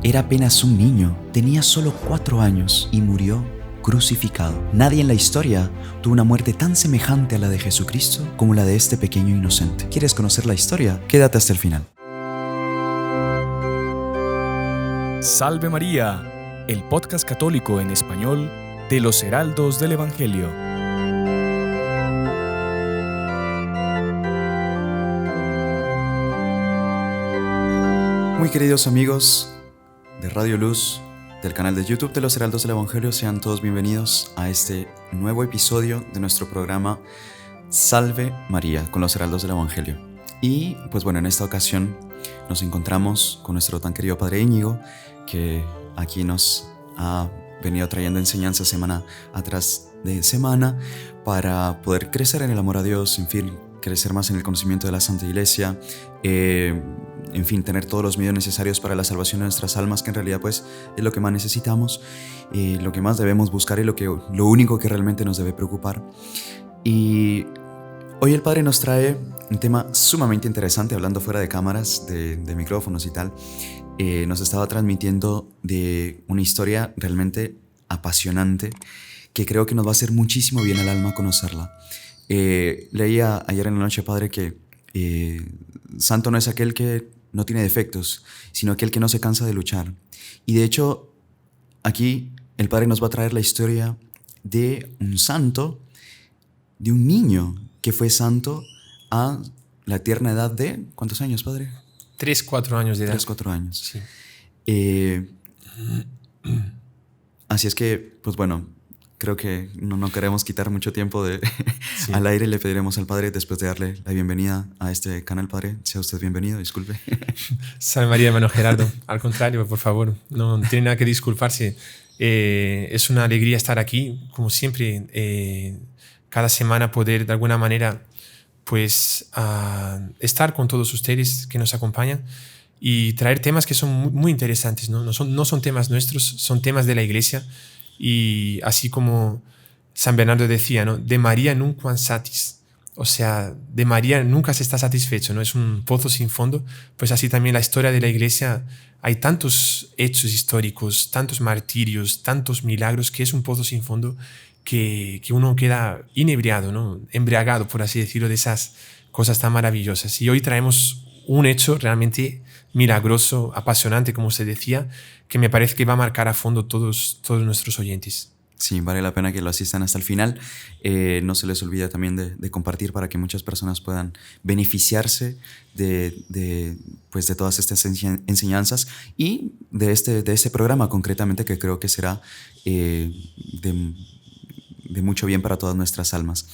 Era apenas un niño, tenía solo 4 años y murió crucificado. Nadie en la historia tuvo una muerte tan semejante a la de Jesucristo como la de este pequeño inocente. ¿Quieres conocer la historia? Quédate hasta el final. Salve María, el podcast católico en español de los Heraldos del Evangelio. Muy queridos amigos de Radio Luz, del canal de YouTube de los Heraldos del Evangelio, sean todos bienvenidos a este nuevo episodio de nuestro programa Salve María con los Heraldos del Evangelio. Y pues bueno, en esta ocasión nos encontramos con nuestro tan querido Padre Íñigo, que aquí nos ha venido trayendo enseñanzas semana tras semana para poder crecer en el amor a Dios, en fin, crecer más en el conocimiento de la Santa Iglesia, en fin, tener todos los medios necesarios para la salvación de nuestras almas, que en realidad pues es lo que más necesitamos, lo que más debemos buscar y lo único que realmente nos debe preocupar. Y hoy el Padre nos trae un tema sumamente interesante, hablando fuera de cámaras, de micrófonos y tal. Nos estaba transmitiendo de una historia realmente apasionante que creo que nos va a hacer muchísimo bien al alma conocerla. Leía ayer en la noche, Padre, que santo no es aquel que no tiene defectos, sino aquel que no se cansa de luchar. Y de hecho, aquí el Padre nos va a traer la historia de un santo, de un niño que fue santo a la tierna edad de... ¿Cuántos años, Padre? 3-4 años de edad. 3-4 años. Sí. Así es que, pues bueno, creo que no queremos quitar mucho tiempo Sí. al aire. Le pediremos al Padre, después de darle la bienvenida a este canal, Padre. Sea usted bienvenido, disculpe. Salve María, hermano Gerardo. Al contrario, por favor, no tiene nada que disculparse. Es una alegría estar aquí, como siempre, cada semana poder de alguna manera pues estar con todos ustedes que nos acompañan y traer temas que son muy interesantes, ¿no? No son temas nuestros, son temas de la Iglesia. Y así como San Bernardo decía, ¿no? De María nunquam satis. O sea, de María nunca se está satisfecho, ¿no? Es un pozo sin fondo. Pues así también la historia de la Iglesia, hay tantos hechos históricos, tantos martirios, tantos milagros, que es un pozo sin fondo que uno queda inebriado, ¿no? Embriagado, por así decirlo, de esas cosas tan maravillosas. Y hoy traemos un hecho realmente milagroso, apasionante, como se decía, que me parece que va a marcar a fondo todos nuestros oyentes. Sí, vale la pena que lo asistan hasta el final. No se les olvide también de compartir para que muchas personas puedan beneficiarse de todas estas enseñanzas y de este programa concretamente, que creo que será de mucho bien para todas nuestras almas.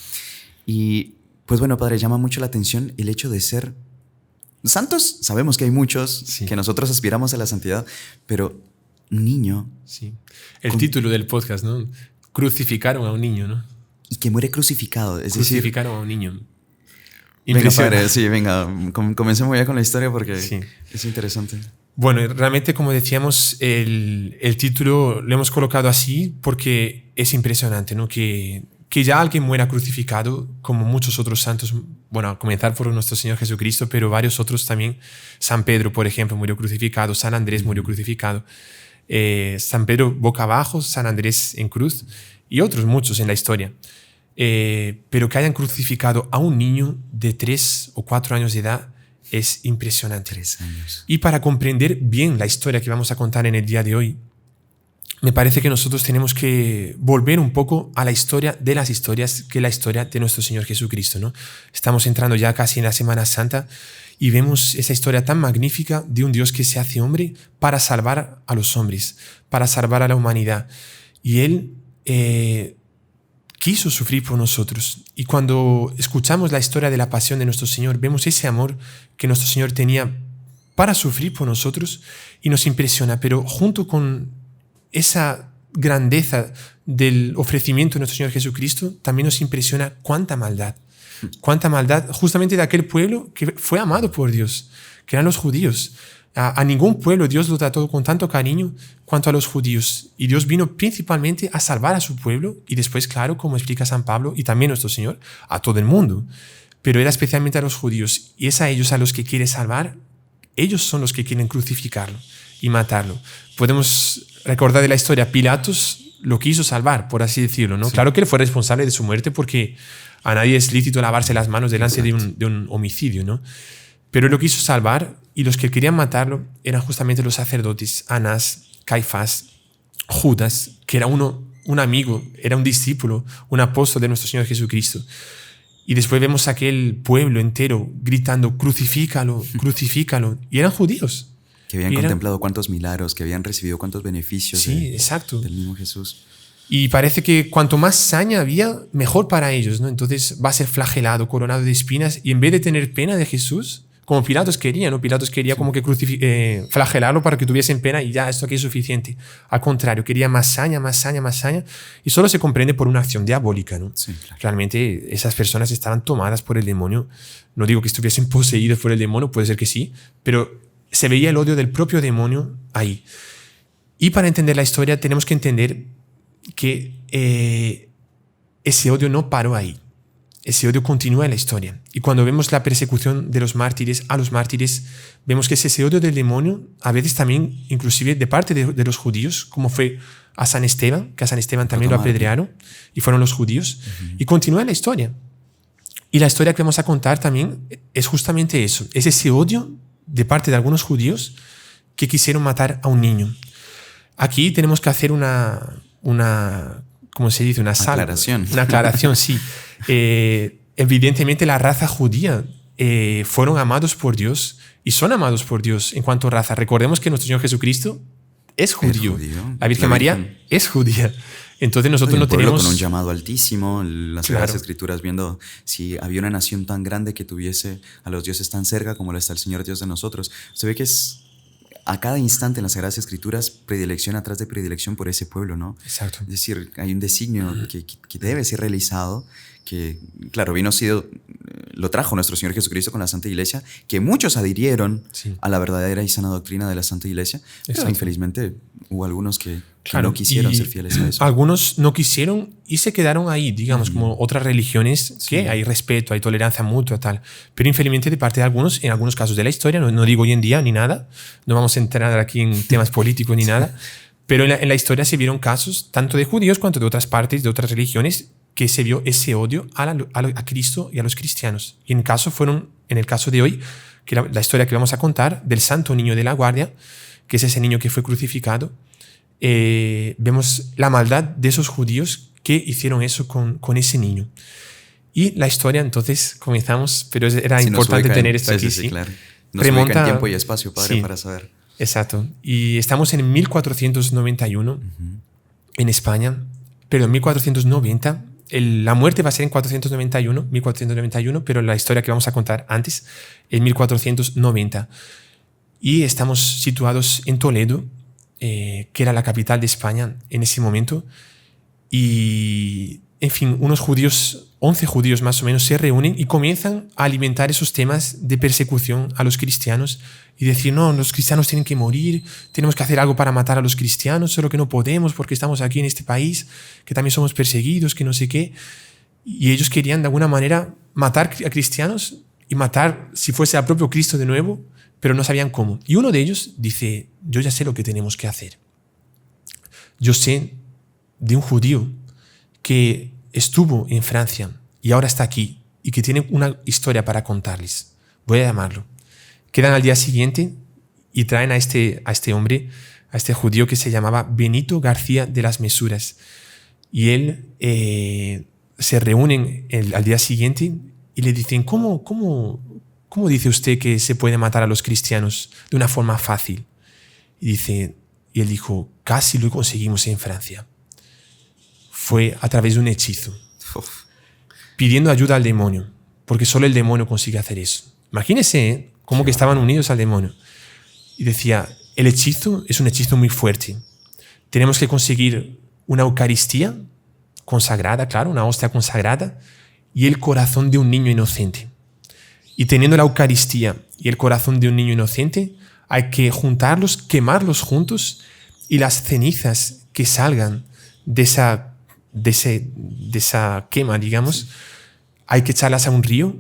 Y pues bueno, Padre, llama mucho la atención el hecho de ser santos. Sabemos que hay muchos, sí, que nosotros aspiramos a la santidad, pero un niño... Sí. El título del podcast, ¿no? Crucificaron a un niño, ¿no? Y que muere crucificado. Crucificaron a un niño. Venga, Padre, sí, venga, comencemos ya con la historia porque sí, es interesante. Bueno, realmente, como decíamos, el título lo hemos colocado así porque es impresionante, ¿no? Que ya alguien muera crucificado, como muchos otros santos, bueno, a comenzar por nuestro Señor Jesucristo, pero varios otros también. San Pedro, por ejemplo, murió crucificado. San Andrés murió crucificado. San Pedro boca abajo, San Andrés en cruz y otros muchos en la historia. Pero que hayan crucificado a un niño de 3 o 4 años de edad es impresionante. 3 años. Y para comprender bien la historia que vamos a contar en el día de hoy, me parece que nosotros tenemos que volver un poco a la historia de las historias, que es la historia de nuestro Señor Jesucristo, ¿no? Estamos entrando ya casi en la Semana Santa y vemos esa historia tan magnífica de un Dios que se hace hombre para salvar a los hombres, para salvar a la humanidad. Y Él quiso sufrir por nosotros. Y cuando escuchamos la historia de la pasión de nuestro Señor, vemos ese amor que nuestro Señor tenía para sufrir por nosotros y nos impresiona. Pero junto con esa grandeza del ofrecimiento de nuestro Señor Jesucristo, también nos impresiona cuánta maldad justamente de aquel pueblo que fue amado por Dios, que eran los judíos. A ningún pueblo Dios lo trató con tanto cariño cuanto a los judíos. Y Dios vino principalmente a salvar a su pueblo y después, claro, como explica San Pablo y también nuestro Señor, a todo el mundo. Pero era especialmente a los judíos. Y es a ellos a los que quiere salvar. Ellos son los que quieren crucificarlo. y matarlo. Podemos recordar de la historia, Pilatos lo quiso salvar, por así decirlo, ¿no? Sí. Claro que él fue responsable de su muerte porque a nadie es lícito lavarse las manos delante de un homicidio, ¿no? Pero lo quiso salvar y los que querían matarlo eran justamente los sacerdotes, Anás, Caifás, Judas, que era un amigo, era un discípulo, un apóstol de nuestro Señor Jesucristo. Y después vemos aquel pueblo entero gritando, crucifícalo, crucifícalo. Y eran judíos. Que habían contemplado cuántos milagros, que habían recibido cuántos beneficios del mismo Jesús. Y parece que cuanto más saña había, mejor para ellos, ¿no? Entonces va a ser flagelado, coronado de espinas, y en vez de tener pena de Jesús, como Pilatos quería, ¿no? Pilatos quería como que flagelarlo para que tuviesen pena y ya, esto aquí es suficiente. Al contrario, quería más saña, más saña, más saña, y solo se comprende por una acción diabólica, ¿no? Sí, claro. Realmente esas personas estaban tomadas por el demonio. No digo que estuviesen poseídas por el demonio, puede ser que sí, pero se veía el odio del propio demonio ahí. Y para entender la historia tenemos que entender que ese odio no paró ahí. Ese odio continúa en la historia. Y cuando vemos la persecución de los mártires a los mártires, vemos que ese odio del demonio, a veces también, inclusive de parte de los judíos, como fue a San Esteban, que a San Esteban también lo apedrearon, y fueron los judíos, y continúa en la historia. Y la historia que vamos a contar también es justamente eso, es ese odio de parte de algunos judíos que quisieron matar a un niño. Aquí tenemos que hacer una ¿cómo se dice? Una aclaración, sí. Evidentemente la raza judía fueron amados por Dios y son amados por Dios en cuanto a raza. Recordemos que nuestro Señor Jesucristo es judío. La Virgen María es judía. Entonces nosotros no tenemos... con un llamado altísimo, las Sagradas Escrituras viendo si había una nación tan grande que tuviese a los dioses tan cerca como lo está el Señor Dios de nosotros. Se ve que es a cada instante en las Sagradas Escrituras predilección atrás de predilección por ese pueblo, ¿no? Exacto. Es decir, hay un designio que debe ser realizado, que claro, lo trajo nuestro Señor Jesucristo con la Santa Iglesia, que muchos adhirieron a la verdadera y sana doctrina de la Santa Iglesia, pero infelizmente hubo algunos que no quisieron ser fieles a eso. Algunos no quisieron y se quedaron ahí, digamos, como otras religiones que hay respeto, hay tolerancia mutua, tal. Pero infelizmente de parte de algunos, en algunos casos de la historia, no digo hoy en día ni nada, no vamos a entrar aquí en temas políticos ni nada, pero en la historia se vieron casos tanto de judíos cuanto de otras partes, de otras religiones, que se vio ese odio a Cristo y a los cristianos. Y en el caso de hoy, que la historia que vamos a contar del Santo Niño de la Guardia, que es ese niño que fue crucificado, vemos la maldad de esos judíos que hicieron eso con ese niño. Y la historia, entonces, comenzamos, pero era importante tener esto aquí. Sí, claro. Nos remonta en tiempo y espacio, Padre, para saber. Exacto. Y estamos en 1491 en España, pero en 1490... La muerte va a ser en 1491, pero la historia que vamos a contar antes, en 1490. Y estamos situados en Toledo, que era la capital de España en ese momento. Y, en fin, 11 judíos más o menos, se reúnen y comienzan a alimentar esos temas de persecución a los cristianos y decir, no, los cristianos tienen que morir, tenemos que hacer algo para matar a los cristianos, solo que no podemos porque estamos aquí en este país, que también somos perseguidos, que no sé qué. Y ellos querían de alguna manera matar a cristianos y matar, si fuese al propio Cristo de nuevo, pero no sabían cómo. Y uno de ellos dice, yo ya sé lo que tenemos que hacer. Yo sé de un judío que estuvo en Francia y ahora está aquí y que tiene una historia para contarles. Voy a llamarlo. Quedan al día siguiente y traen a este hombre, a este judío que se llamaba Benito García de las Mesuras. Y él se reúnen al día siguiente y le dicen, ¿cómo dice usted que se puede matar a los cristianos de una forma fácil? Y él dijo, casi lo conseguimos en Francia. Fue a través de un hechizo, pidiendo ayuda al demonio, porque solo el demonio consigue hacer eso. Imagínense cómo que estaban unidos al demonio. Y decía, el hechizo es un hechizo muy fuerte. Tenemos que conseguir una Eucaristía consagrada, claro, una hostia consagrada, y el corazón de un niño inocente. Y teniendo la Eucaristía y el corazón de un niño inocente, hay que juntarlos, quemarlos juntos, y las cenizas que salgan de esa quema, digamos, hay que echarlas a un río,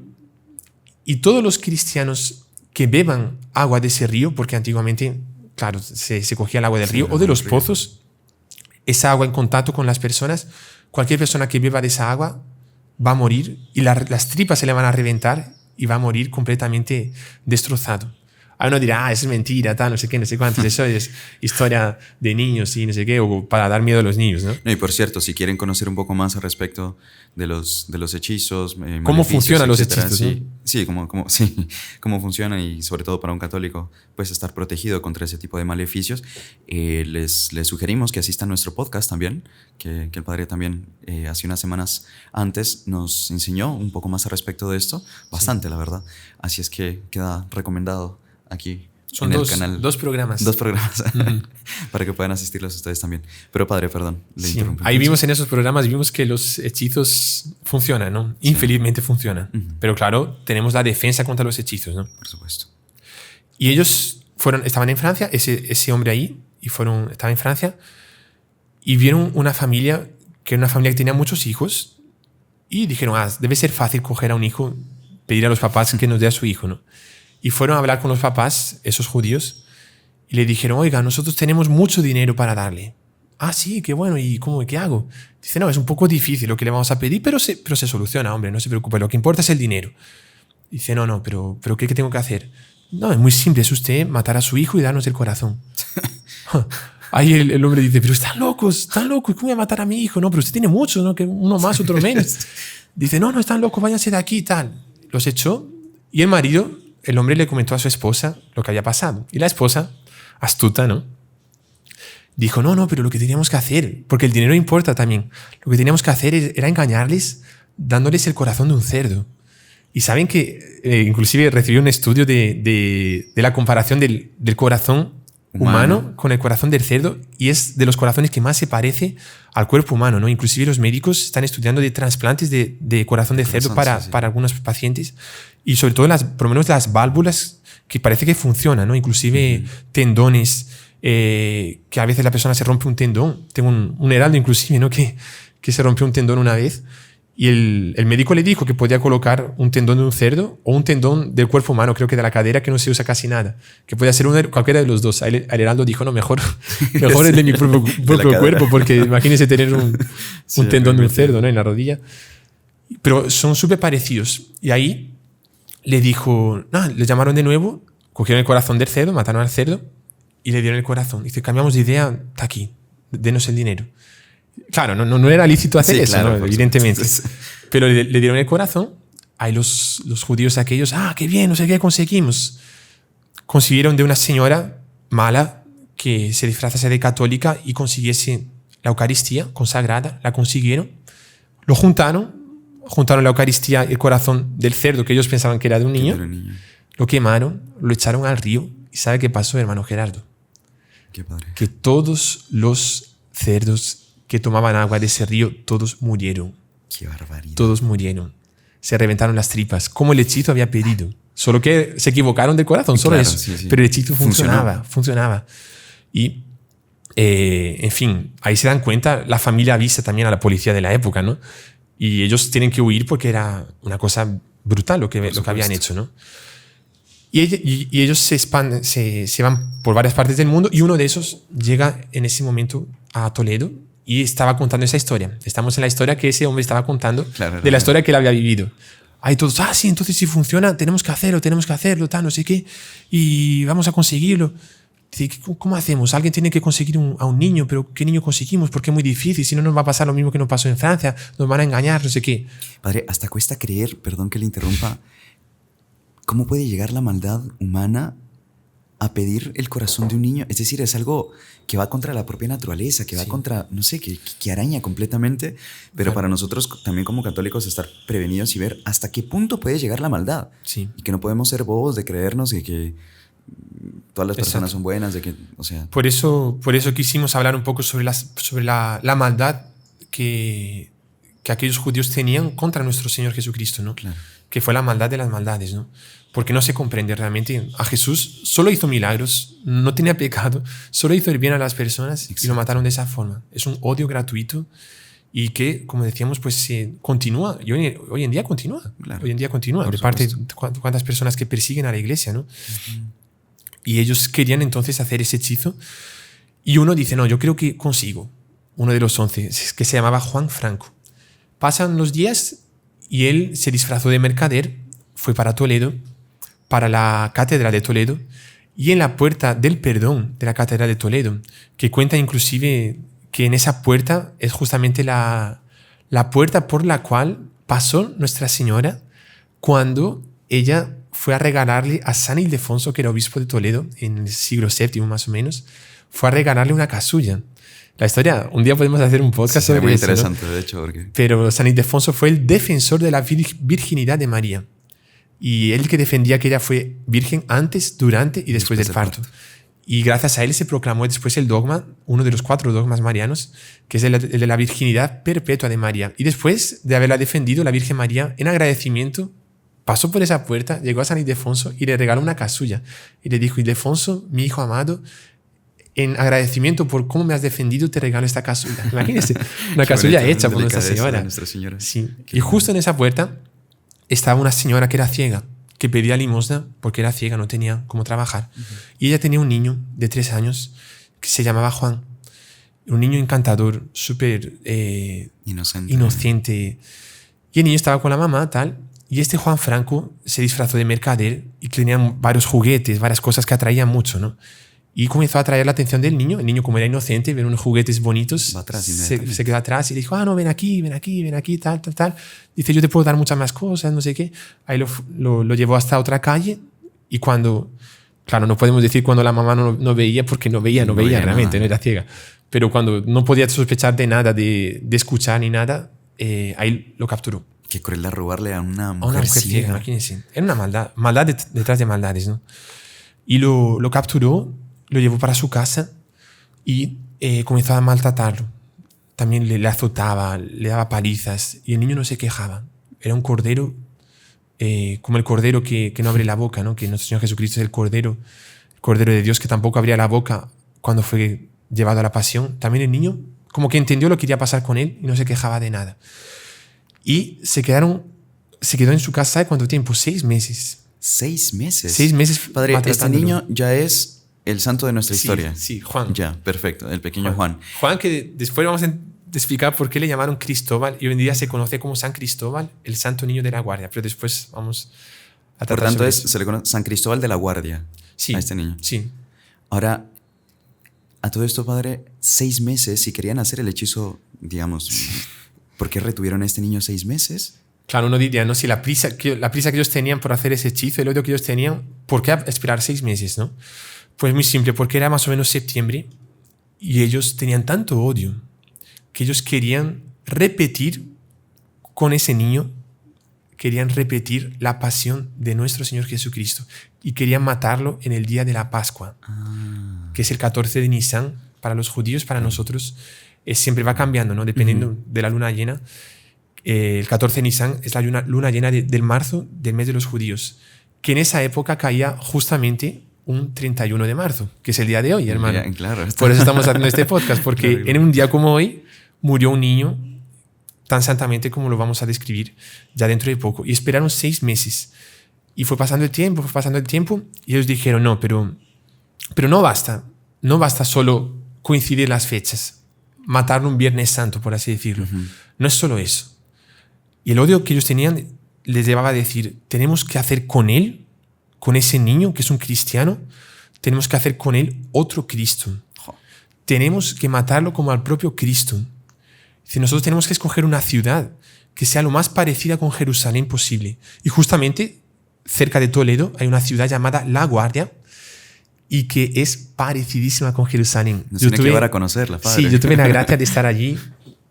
y todos los cristianos que beban agua de ese río, porque antiguamente claro, se cogía el agua del río o de los pozos. Esa agua en contacto con las personas, cualquier persona que beba de esa agua va a morir y las tripas se le van a reventar y va a morir completamente destrozado. A uno dirá, eso es mentira, tal, no sé qué, no sé cuántos, eso es historia de niños y no sé qué, o para dar miedo a los niños, ¿no? No, y por cierto, si quieren conocer un poco más al respecto de los hechizos, cómo funcionan los etcétera, hechizos, sí, ¿no? sí, cómo funcionan, y sobre todo para un católico, pues estar protegido contra ese tipo de maleficios, les sugerimos que asistan a nuestro podcast también, que el padre también hace unas semanas antes nos enseñó un poco más al respecto de esto, bastante, la verdad. Así es que queda recomendado aquí. Son en el canal. dos programas. Dos programas. Para que puedan asistirlos ustedes también. Pero padre, perdón, le interrumpí. Ahí vimos en esos programas, vimos que los hechizos funcionan, ¿no? Sí. Infelizmente funcionan. Pero claro, tenemos la defensa contra los hechizos, ¿no? Por supuesto. Y ellos estaban en Francia, ese hombre ahí, estaba en Francia, y vieron una familia que tenía muchos hijos, y dijeron, debe ser fácil coger a un hijo, pedir a los papás que nos dé a su hijo, ¿no? Y fueron a hablar con los papás, esos judíos, y le dijeron, oiga, nosotros tenemos mucho dinero para darle. Sí, qué bueno, ¿y qué hago? Dice, no, es un poco difícil lo que le vamos a pedir, pero se soluciona, hombre, no se preocupe, lo que importa es el dinero. Dice, no, pero ¿qué tengo que hacer? No, es muy simple, es usted matar a su hijo y darnos el corazón. Ahí el hombre dice, pero están locos, ¿cómo voy a matar a mi hijo? No, pero usted tiene muchos, ¿no? Que uno más, otro menos. Dice, no, están locos, váyanse de aquí y tal. Los echó, y el hombre le comentó a su esposa lo que había pasado. Y la esposa, astuta, ¿no? Dijo, no, pero lo que teníamos que hacer, porque el dinero importa también, lo que teníamos que hacer era engañarles dándoles el corazón de un cerdo. Y saben que inclusive recibió un estudio de la comparación del corazón humano con el corazón del cerdo, y es de los corazones que más se parece al cuerpo humano, ¿no? Inclusive los médicos están estudiando de trasplantes de corazón de cerdo para algunos pacientes, y sobre todo por lo menos las válvulas que parece que funcionan, ¿no? Inclusive tendones, que a veces la persona se rompe un tendón. Tengo un heraldo inclusive, ¿no? que se rompió un tendón una vez, y el médico le dijo que podía colocar un tendón de un cerdo o un tendón del cuerpo humano, creo que de la cadera, que no se usa casi nada, que podía ser cualquiera de los dos. El heraldo dijo, no, mejor el de mi propio cuerpo, porque imagínese tener un tendón de un cerdo, ¿no? En la rodilla. Pero son súper parecidos. Y ahí le dijo, le llamaron de nuevo, cogieron el corazón del cerdo, mataron al cerdo y le dieron el corazón. Dice, cambiamos de idea, está aquí, denos el dinero. Claro, no era lícito hacer eso, claro, ¿no? Evidentemente. Pero le dieron el corazón. Ahí los judíos aquellos, qué bien, no sé qué conseguimos. Consiguieron de una señora mala que se disfrazase de católica y consiguiese la Eucaristía consagrada. La consiguieron. Lo juntaron la Eucaristía y el corazón del cerdo que ellos pensaban que era de un niño. Lo quemaron, lo echaron al río. ¿Y sabe qué pasó, hermano Gerardo? Qué padre. Que todos los cerdos que tomaban agua de ese río, todos murieron. Qué barbaridad. Todos murieron. Se reventaron las tripas, como el hechizo había pedido. Solo que se equivocaron del corazón, solo claro, eso. Sí. Pero el hechizo funcionaba. Y, en fin, ahí se dan cuenta, la familia avisa también a la policía de la época, ¿no? Y ellos tienen que huir porque era una cosa brutal lo que habían hecho, ¿no? Y ellos se expanden, se van por varias partes del mundo, y uno de esos llega en ese momento a Toledo y estaba contando esa historia. Estamos en la historia que ese hombre estaba contando, de la historia que él había vivido. Ahí todos, sí, entonces si funciona, tenemos que hacerlo, tal, no sé qué, y vamos a conseguirlo. Dice, ¿cómo hacemos? Alguien tiene que conseguir a un niño, pero ¿qué niño conseguimos? Porque es muy difícil, si no nos va a pasar lo mismo que nos pasó en Francia, nos van a engañar, no sé qué. Padre, hasta cuesta creer, perdón que le interrumpa, ¿cómo puede llegar la maldad humana a pedir el corazón de un niño? Es decir, es algo que va contra la propia naturaleza, que va contra, no sé, que araña completamente, pero claro, para nosotros también como católicos estar prevenidos y ver hasta qué punto puede llegar la maldad. Sí. Y que no podemos ser bobos de creernos de que todas las personas son buenas, de que, o sea... Por eso quisimos hablar un poco sobre la maldad que aquellos judíos tenían contra nuestro Señor Jesucristo, ¿no? Claro. Que fue la maldad de las maldades, ¿no? Porque no se comprende realmente. A Jesús solo hizo milagros, no tenía pecado, solo hizo el bien a las personas. Exacto. Y lo mataron de esa forma. Es un odio gratuito y que, como decíamos, pues continúa. Y hoy en día continúa. Claro. Hoy en día continúa. De parte de cuántas personas que persiguen a la iglesia, ¿no? Uh-huh. Y ellos querían entonces hacer ese hechizo. Y uno dice, no, yo creo que consigo. Uno de los 11, que se llamaba Juan Franco. Pasan los días y él se disfrazó de mercader, fue para Toledo, para la Catedral de Toledo, y en la puerta del perdón de la Catedral de Toledo, que cuenta inclusive que en esa puerta es justamente la puerta por la cual pasó Nuestra Señora cuando ella fue a regalarle a San Ildefonso, que era obispo de Toledo, en el siglo VII más o menos, fue a regalarle una casulla. La historia, un día podemos hacer un podcast sobre eso. Muy interesante, ¿no? De hecho, porque... Pero San Ildefonso fue el defensor de la virginidad de María. Y él que defendía que ella fue virgen antes, durante y después del parto. Y gracias a él se proclamó después el dogma, uno de los 4 dogmas marianos, que es el de la virginidad perpetua de María. Y después de haberla defendido, la Virgen María, en agradecimiento, pasó por esa puerta, llegó a San Ildefonso y le regaló una casulla. Y le dijo, Ildefonso, mi hijo amado, en agradecimiento por cómo me has defendido, te regalo esta casulla. Imagínense, una casulla hecha por Nuestra Señora. Sí. Y justo en esa puerta estaba una señora que era ciega, que pedía limosna porque era ciega, no tenía cómo trabajar. Y ella tenía un niño de 3 años que se llamaba Juan. Un niño encantador, súper inocente. Y el niño estaba con la mamá, tal. Y este Juan Franco se disfrazó de mercader y tenía varios juguetes, varias cosas que atraían mucho, ¿no? Y comenzó a atraer la atención del niño. El niño, como era inocente, ver unos juguetes bonitos, se quedó atrás y le dijo, no, ven aquí, tal. Dice, yo te puedo dar muchas más cosas, no sé qué. Ahí lo llevó hasta otra calle y cuando, claro, no podemos decir cuando la mamá no veía, porque no veía realmente, no era ciega. Pero cuando no podía sospechar de nada, de escuchar ni nada, ahí lo capturó. Qué crueldad robarle a una mujer ciega. Imagínense. Era una maldad detrás de maldades, ¿no? Y lo capturó, lo llevó para su casa y comenzó a maltratarlo. También le azotaba, le daba palizas y el niño no se quejaba. Era un cordero, como el cordero que no abre la boca, ¿no? Que nuestro Señor Jesucristo es el cordero de Dios que tampoco abría la boca cuando fue llevado a la pasión. También el niño como que entendió lo que iría a pasar con él y no se quejaba de nada. Y se quedó en su casa, ¿sabe cuánto tiempo? 6 meses. 6 meses. 6 meses. Padre, este niño ya es el santo de nuestra historia. Sí, Juan. Ya, perfecto, el pequeño Juan. Juan, que después vamos a explicar por qué le llamaron Cristóbal y hoy en día se conoce como San Cristóbal, el santo niño de la guardia, pero después vamos a tratar. Por tanto, se le conoce San Cristóbal de la Guardia a este niño. Sí. Ahora, a todo esto, padre, 6 meses, si querían hacer el hechizo, digamos, ¿por qué retuvieron a este niño 6 meses? Claro, uno diría, ¿no? Si la prisa que ellos tenían por hacer ese hechizo, el odio que ellos tenían, ¿por qué esperar 6 meses, no? Pues muy simple, porque era más o menos septiembre y ellos tenían tanto odio que ellos querían repetir con ese niño, querían repetir la pasión de nuestro Señor Jesucristo y querían matarlo en el día de la Pascua, que es el 14 de Nisan para los judíos, para nosotros siempre va cambiando, ¿no? Dependiendo de la luna llena. El 14 de Nisan es la luna llena del marzo del mes de los judíos, que en esa época caía justamente un 31 de marzo, que es el día de hoy, hermano. Bien, claro, por eso estamos haciendo este podcast, porque en un día como hoy murió un niño tan santamente como lo vamos a describir ya dentro de poco. Y esperaron 6 meses. Y fue pasando el tiempo, y ellos dijeron, no, pero no basta solo coincidir las fechas, matarlo un Viernes Santo, por así decirlo. No es solo eso. Y el odio que ellos tenían les llevaba a decir, tenemos que hacer con él, con ese niño que es un cristiano, tenemos que hacer con él otro Cristo. Tenemos que matarlo como al propio Cristo. Dice, nosotros tenemos que escoger una ciudad que sea lo más parecida con Jerusalén posible. Y justamente cerca de Toledo hay una ciudad llamada La Guardia y que es parecidísima con Jerusalén. Nos tiene que llevar a conocerla, padre. Sí, yo tuve la gracia de estar allí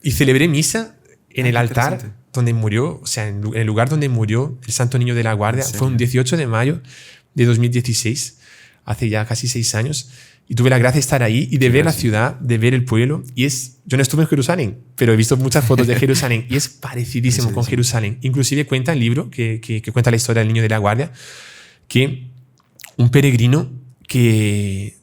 y celebré misa en el altar donde murió, o sea, en el lugar donde murió el Santo Niño de la Guardia. Fue un 18 de mayo de 2016, hace ya casi 6 años. Y tuve la gracia de estar ahí y de ver la ciudad, de ver el pueblo. Y yo no estuve en Jerusalén, pero he visto muchas fotos de Jerusalén y es parecidísimo con Jerusalén. Inclusive cuenta el libro que cuenta la historia del Niño de la Guardia, que un peregrino que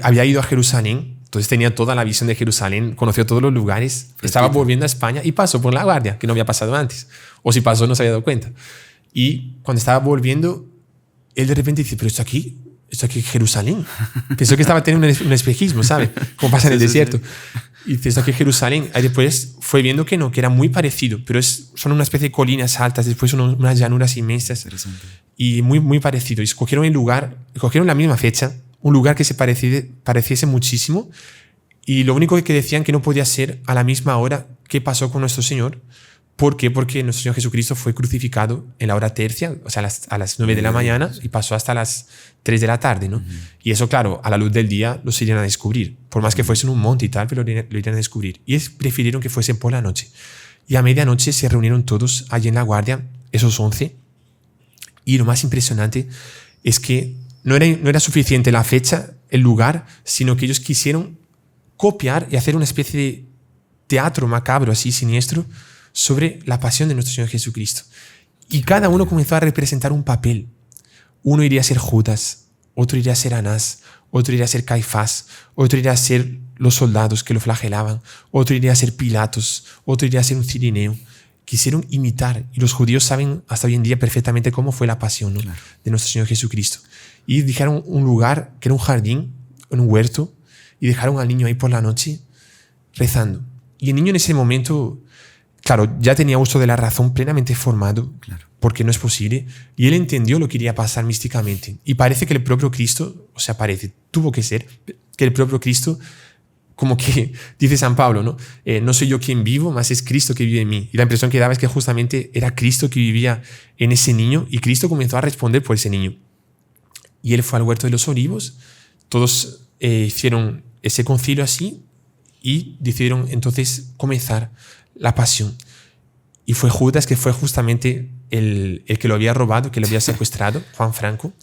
había ido a Jerusalén, entonces tenía toda la visión de Jerusalén, conoció todos los lugares, estaba volviendo a España y pasó por La Guardia, que no había pasado antes. O si pasó, no se había dado cuenta. Y cuando estaba volviendo, él de repente dice, pero esto aquí esto aquí es Jerusalén. Pensó que estaba teniendo un espejismo, ¿sabes? Como pasa en el desierto. Y dice, esto aquí es Jerusalén. Ahí después fue viendo que no, que era muy parecido, pero son una especie de colinas altas, después unas llanuras inmensas. Y muy, muy parecido. Y escogieron el lugar, escogieron la misma fecha, un lugar que se pareciese muchísimo. Y lo único que decían que no podía ser a la misma hora que pasó con nuestro Señor. ¿Por qué? Porque nuestro Señor Jesucristo fue crucificado en la hora tercia, o sea, a las 9 de la mañana, y pasó hasta las 3 de la tarde, ¿no? Y eso, claro, a la luz del día lo irían a descubrir. Por más que fuese en un monte y tal, pero lo irían a descubrir. Y prefirieron que fuesen por la noche. Y a medianoche se reunieron todos allí en la guardia, esos 11. Y lo más impresionante es que no era suficiente la fecha, el lugar, sino que ellos quisieron copiar y hacer una especie de teatro macabro, así siniestro, sobre la pasión de nuestro Señor Jesucristo. Y cada uno comenzó a representar un papel. Uno iría a ser Judas, otro iría a ser Anás, otro iría a ser Caifás, otro iría a ser los soldados que lo flagelaban, otro iría a ser Pilatos, otro iría a ser un cirineo. Quisieron imitar, y los judíos saben hasta hoy en día perfectamente cómo fue la pasión, ¿no? Claro. De nuestro Señor Jesucristo. Y dejaron un lugar que era un jardín, un huerto, y dejaron al niño ahí por la noche rezando. Y el niño en ese momento, claro, ya tenía uso de la razón plenamente formado, claro, porque no es posible, y él entendió lo que iría a pasar místicamente. Y parece que el propio Cristo, o sea, tuvo que ser, que el propio Cristo, como que dice San Pablo, ¿no? No soy yo quien vivo, más es Cristo que vive en mí. Y la impresión que daba es que justamente era Cristo que vivía en ese niño, y Cristo comenzó a responder por ese niño. Y él fue al huerto de los olivos, todos hicieron ese concilio así, y decidieron entonces comenzar la pasión. Y fue Judas, que fue justamente el que lo había robado, que lo había secuestrado, Juan Franco,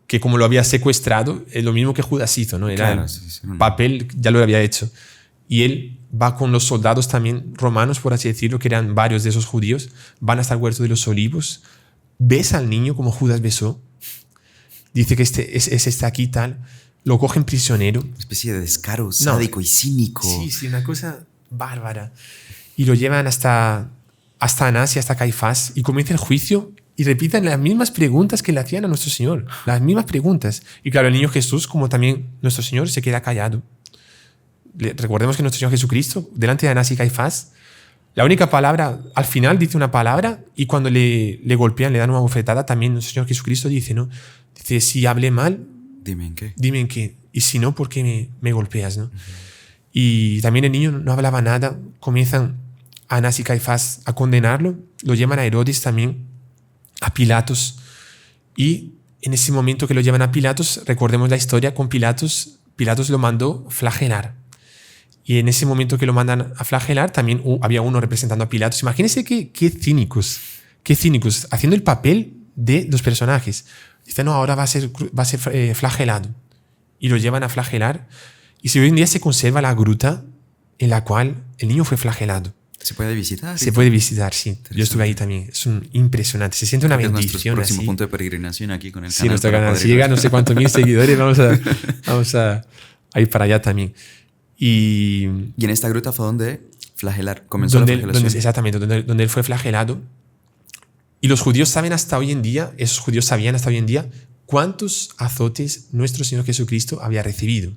que como lo había secuestrado, es lo mismo que Judas hizo, ¿no? Era claro, el papel, ya lo había hecho. Y él va con los soldados también romanos, por así decirlo, que eran varios de esos judíos, van hasta el huerto de los olivos, besa al niño como Judas besó, dice que este aquí tal, lo cogen prisionero. Una especie de descaro sádico y cínico. Sí, una cosa bárbara. Y lo llevan hasta Anás y hasta Caifás, y comienza el juicio y repitan las mismas preguntas que le hacían a nuestro Señor. Las mismas preguntas. Y claro, el niño Jesús, como también nuestro Señor, se queda callado. Recordemos que nuestro Señor Jesucristo, delante de Anás y Caifás, la única palabra, al final dice una palabra, y cuando le golpean, le dan una bofetada, también nuestro Señor Jesucristo dice, ¿no? Dice, si hablé mal, dime en qué. Dime en qué. Y si no, ¿por qué me golpeas, no? Y también el niño no hablaba nada. Comienzan Anás y Caifás a condenarlo. Lo llevan a Herodes también, a Pilatos. Y en ese momento que lo llevan a Pilatos, recordemos la historia con Pilatos. Pilatos lo mandó flagelar. Y en ese momento que lo mandan a flagelar, también había uno representando a Pilatos. Imagínense qué cínicos, haciendo el papel de los personajes. Dice, no, ahora va a ser flagelado. Y lo llevan a flagelar. Y si hoy en día se conserva la gruta en la cual el niño fue flagelado. ¿Se puede visitar? Se puede visitar, sí. Yo estuve ahí también. Es impresionante. Se siente una bendición. Es nuestro próximo punto de peregrinación aquí con el canal. Sí, nuestro canal. Si llega a no sé cuántos mil seguidores, vamos a ir para allá también. Y en esta gruta fue donde flagelar, comenzó la flagelación. Exactamente, donde él fue flagelado. Y los judíos saben hasta hoy en día, esos judíos sabían hasta hoy en día cuántos azotes nuestro Señor Jesucristo había recibido.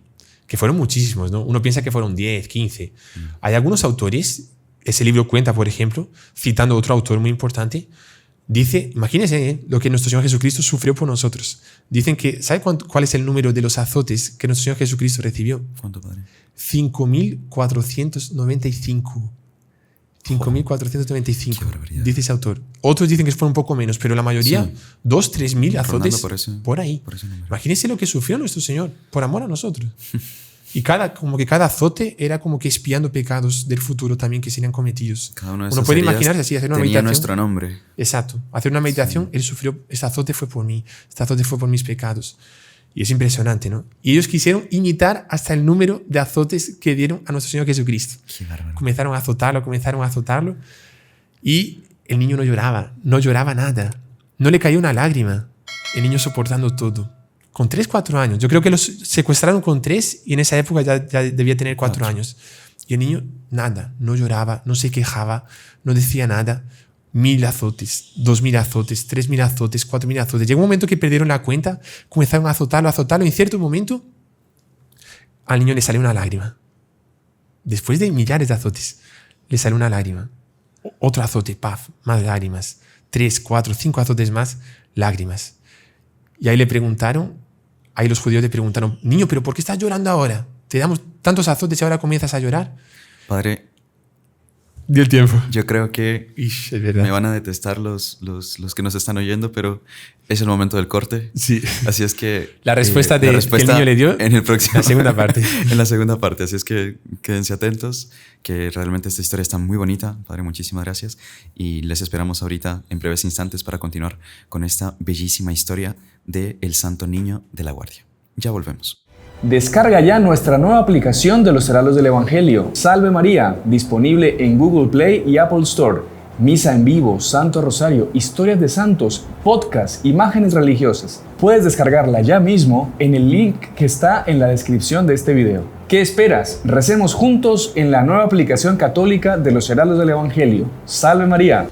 Que fueron muchísimos, ¿no? Uno piensa que fueron 10, 15. Hay algunos autores, ese libro cuenta, por ejemplo, citando otro autor muy importante, dice, imagínense lo que nuestro Señor Jesucristo sufrió por nosotros. Dicen que, ¿sabe cuál es el número de los azotes que nuestro Señor Jesucristo recibió? ¿Cuánto, padre? 5.495. 5.495, dice ese autor. Otros dicen que fueron un poco menos, pero la mayoría, 2.000-3.000 azotes por ahí. Imagínense lo que sufrió nuestro Señor por amor a nosotros. Y como que cada azote era como que expiando pecados del futuro también que serían cometidos. Cada uno Uno puede imaginarse así, hacer una meditación. Nuestro nombre. Exacto. Hacer una meditación, él sufrió, este azote fue por mí, este azote fue por mis pecados. Y es impresionante, ¿no? Y ellos quisieron imitar hasta el número de azotes que dieron a nuestro Señor Jesucristo. Qué bárbaro. Comenzaron a azotarlo. Y el niño no lloraba nada. No le cayó una lágrima. El niño soportando todo. Con 3, 4 años. Yo creo que los secuestraron con 3 y en esa época ya debía tener 4 años. Y el niño, nada. No lloraba, no se quejaba, no decía nada. 1.000 azotes, 2.000 azotes, 3.000 azotes, 4.000 azotes. Llegó un momento que perdieron la cuenta, comenzaron a azotarlo, y en cierto momento al niño le salió una lágrima. Después de millares de azotes, le salió una lágrima. Otro azote, paf, más lágrimas. 3, 4, 5 azotes más, lágrimas. Y ahí los judíos le preguntaron, niño, ¿pero por qué estás llorando ahora? Te damos tantos azotes y ahora comienzas a llorar. Padre, dio el tiempo. Yo creo que es verdad. me van a detestar los que nos están oyendo, pero es el momento del corte. Sí. Así es que... La respuesta que el niño le dio en el próximo, la segunda parte. En la segunda parte. Así es que quédense atentos, que realmente esta historia está muy bonita. Padre, muchísimas gracias. Y les esperamos ahorita en breves instantes para continuar con esta bellísima historia de El Santo Niño de la Guardia. Ya volvemos. Descarga ya nuestra nueva aplicación de los Heraldos del Evangelio, Salve María, disponible en Google Play y Apple Store. Misa en vivo, Santo Rosario, historias de santos, podcast, imágenes religiosas. Puedes descargarla ya mismo en el link que está en la descripción de este video. ¿Qué esperas? Recemos juntos en la nueva aplicación católica de los Heraldos del Evangelio. Salve María.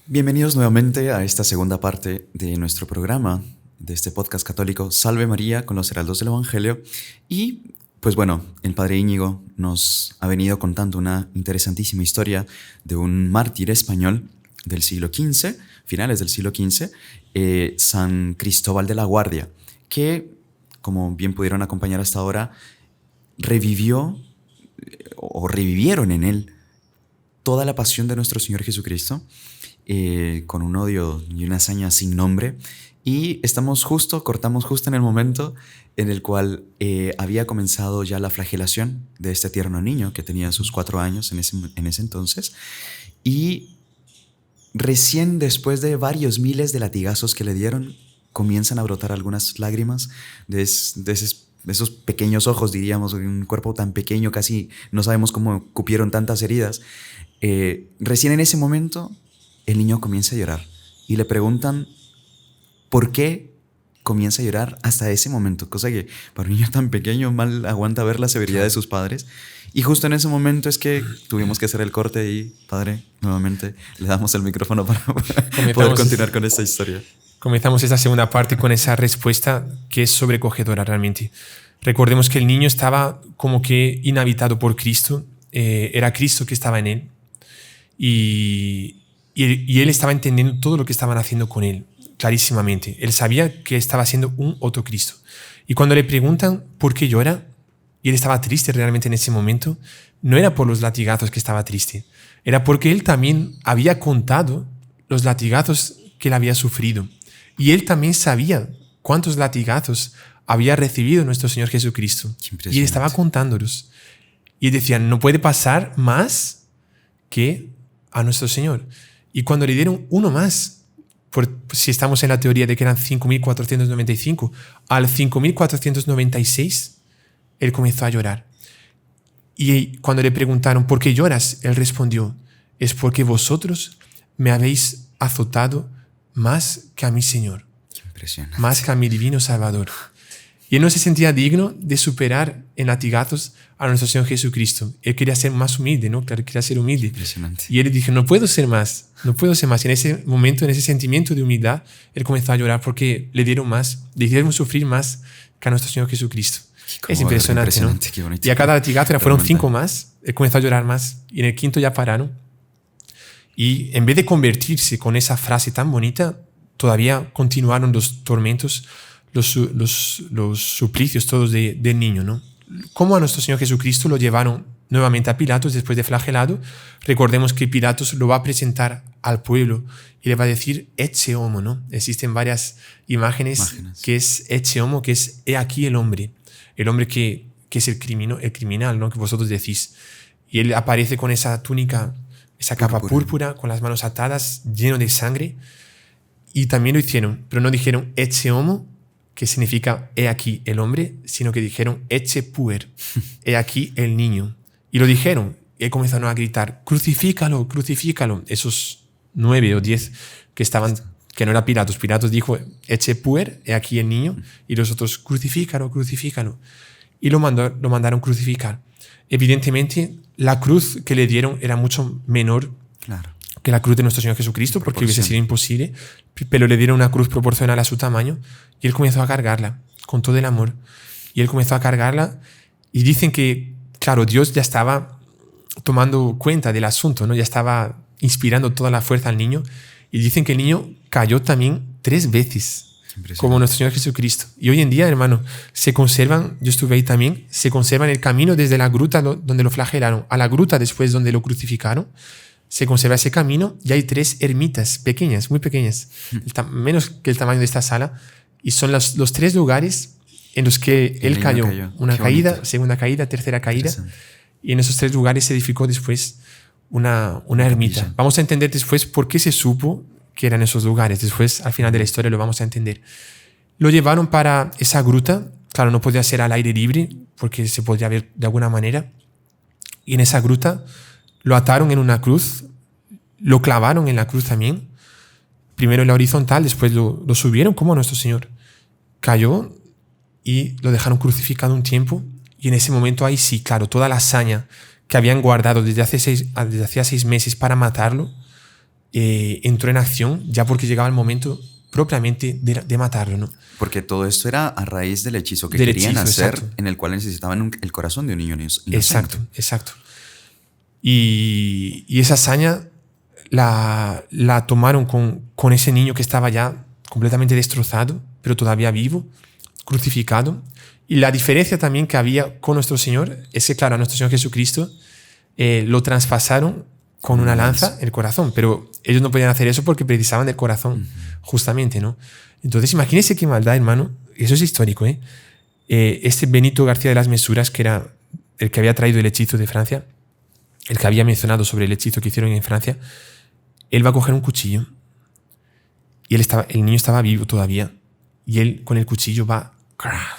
Bienvenidos nuevamente a esta segunda parte de nuestro programa, de este podcast católico Salve María con los Heraldos del Evangelio. Y pues bueno, el Padre Íñigo nos ha venido contando una interesantísima historia de un mártir español del siglo XV, finales del siglo XV, San Cristóbal de la Guardia, que, como bien pudieron acompañar hasta ahora, revivieron en él toda la pasión de nuestro Señor Jesucristo, con un odio y una hazaña sin nombre. Y cortamos justo en el momento en el cual había comenzado ya la flagelación de este tierno niño que tenía sus 4 años en ese entonces. Y recién después de varios miles de latigazos que le dieron, comienzan a brotar algunas lágrimas de esos pequeños ojos, diríamos, un cuerpo tan pequeño, casi no sabemos cómo cupieron tantas heridas. Recién en ese momento el niño comienza a llorar y le preguntan ¿por qué comienza a llorar hasta ese momento? Cosa que para un niño tan pequeño mal aguanta ver la severidad de sus padres. Y justo en ese momento es que tuvimos que hacer el corte y, Padre, nuevamente le damos el micrófono para poder continuar con esta historia. Comenzamos esta segunda parte con esa respuesta que es sobrecogedora realmente. Recordemos que el niño estaba como que inhabitado por Cristo. Era Cristo que estaba en él. Y él estaba entendiendo todo lo que estaban haciendo con él. Clarísimamente. Él sabía que estaba siendo un otro Cristo. Y cuando le preguntan por qué llora, y él estaba triste realmente en ese momento, no era por los latigazos que estaba triste, era porque él también había contado los latigazos que él había sufrido. Y él también sabía cuántos latigazos había recibido nuestro Señor Jesucristo. Y él estaba contándolos. Y él decía, no puede pasar más que a nuestro Señor. Y cuando le dieron uno más, si estamos en la teoría de que eran 5.495, al 5.496, él comenzó a llorar. Y cuando le preguntaron, ¿por qué lloras? Él respondió, es porque vosotros me habéis azotado más que a mi Señor, más que a mi divino Salvador. Y él no se sentía digno de superar en latigazos a nuestro Señor Jesucristo. Él quería ser más humilde, ¿no? Claro, quería ser humilde. Impresionante. Y él dijo, no puedo ser más. Y en ese momento, en ese sentimiento de humildad, él comenzó a llorar porque le dieron sufrir más que a nuestro Señor Jesucristo. Es impresionante, ¿no? Qué bonito. Y a cada latigazo fueron 5 más. Él comenzó a llorar más. Y en el quinto ya pararon. Y en vez de convertirse con esa frase tan bonita, todavía continuaron los tormentos, los suplicios todos del niño, ¿no? Como a nuestro Señor Jesucristo lo llevaron nuevamente a Pilatos después de flagelado. Recordemos que Pilatos lo va a presentar al pueblo y le va a decir ecce homo, ¿no? Existen varias imágenes que es ecce homo, que es he aquí el hombre que es el criminal, ¿no? Que vosotros decís. Y él aparece con esa túnica, esa capa púrpura, con las manos atadas, lleno de sangre. Y también lo hicieron, pero no dijeron ecce homo, que significa he aquí el hombre, sino que dijeron ecce puer, he aquí el niño. Y lo dijeron, y comenzaron a gritar, crucifícalo, crucifícalo. Esos 9 o 10 que estaban, que no era Pilatos. Pilatos dijo ecce puer, he aquí el niño, y los otros, crucifícalo, crucifícalo. y lo mandaron crucificar. Evidentemente, la cruz que le dieron era mucho menor que la cruz de nuestro Señor Jesucristo, porque hubiese sido imposible, pero le dieron una cruz proporcional a su tamaño y él comenzó a cargarla con todo el amor. Y él comenzó a cargarla y dicen que, claro, Dios ya estaba tomando cuenta del asunto, ¿no? Ya estaba inspirando toda la fuerza al niño, y dicen que el niño cayó también 3 veces, como nuestro Señor Jesucristo. Y hoy en día, hermano, se conservan, yo estuve ahí también, se conservan el camino desde la gruta donde lo flagelaron a la gruta después donde lo crucificaron. Se conserva ese camino y hay 3 ermitas pequeñas, muy pequeñas, menos que el tamaño de esta sala, y son los 3 lugares en los que él cayó. Una caída, bonito. Segunda caída, tercera caída, y en esos 3 lugares se edificó después una ermita. Vamos a entender después por qué se supo que eran esos lugares. Después, al final de la historia, lo vamos a entender. Lo llevaron para esa gruta. Claro, no podía ser al aire libre porque se podía ver de alguna manera. Y en esa gruta lo ataron en una cruz, lo clavaron en la cruz también. Primero en la horizontal, después lo subieron como nuestro Señor. Cayó y lo dejaron crucificado un tiempo. Y en ese momento ahí sí, claro, toda la hazaña que habían guardado desde hacía 6 meses para matarlo, entró en acción ya porque llegaba el momento propiamente de matarlo, ¿no? Porque todo esto era a raíz del hechizo que querían hacer, exacto, en el cual necesitaban el corazón de un niño inocente. Exacto. Y esa hazaña la tomaron con ese niño que estaba ya completamente destrozado, pero todavía vivo, crucificado. Y la diferencia también que había con nuestro Señor es que, claro, a nuestro Señor Jesucristo lo traspasaron con una lanza el corazón, pero ellos no podían hacer eso porque precisaban del corazón, justamente, ¿no? Entonces, imagínense qué maldad, hermano. Eso es histórico, ¿eh? Este Benito García de las Mesuras, que era el que había traído el hechizo de Francia, el que había mencionado sobre el hechizo que hicieron en Francia, él va a coger un cuchillo y el niño estaba vivo todavía, y él con el cuchillo va a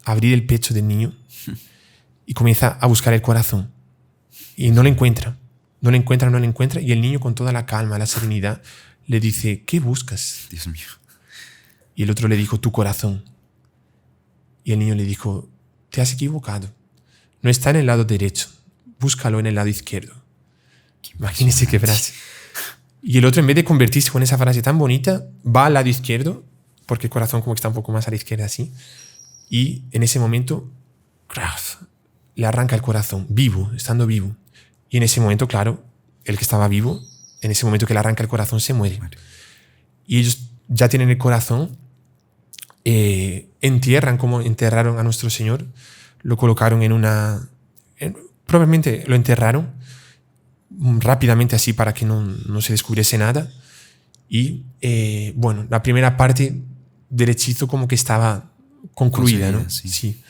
abrir el pecho del niño y comienza a buscar el corazón y no lo encuentra, y el niño con toda la calma, la serenidad le dice: ¿qué buscas? Dios mío. Y el otro le dijo: tu corazón. Y el niño le dijo: te has equivocado, no está en el lado derecho, búscalo en el lado izquierdo. Imagínense qué frase. Y el otro, en vez de convertirse con esa frase tan bonita, va al lado izquierdo, porque el corazón como que está un poco más a la izquierda así, y en ese momento le arranca el corazón, vivo, estando vivo. Y en ese momento, claro, el que estaba vivo, en ese momento que le arranca el corazón, se muere. Y ellos ya tienen el corazón, entierran como enterraron a nuestro Señor, lo colocaron probablemente lo enterraron rápidamente así para que no se descubriese nada. Y bueno, la primera parte del hechizo como que estaba concluida, ¿no? Sí.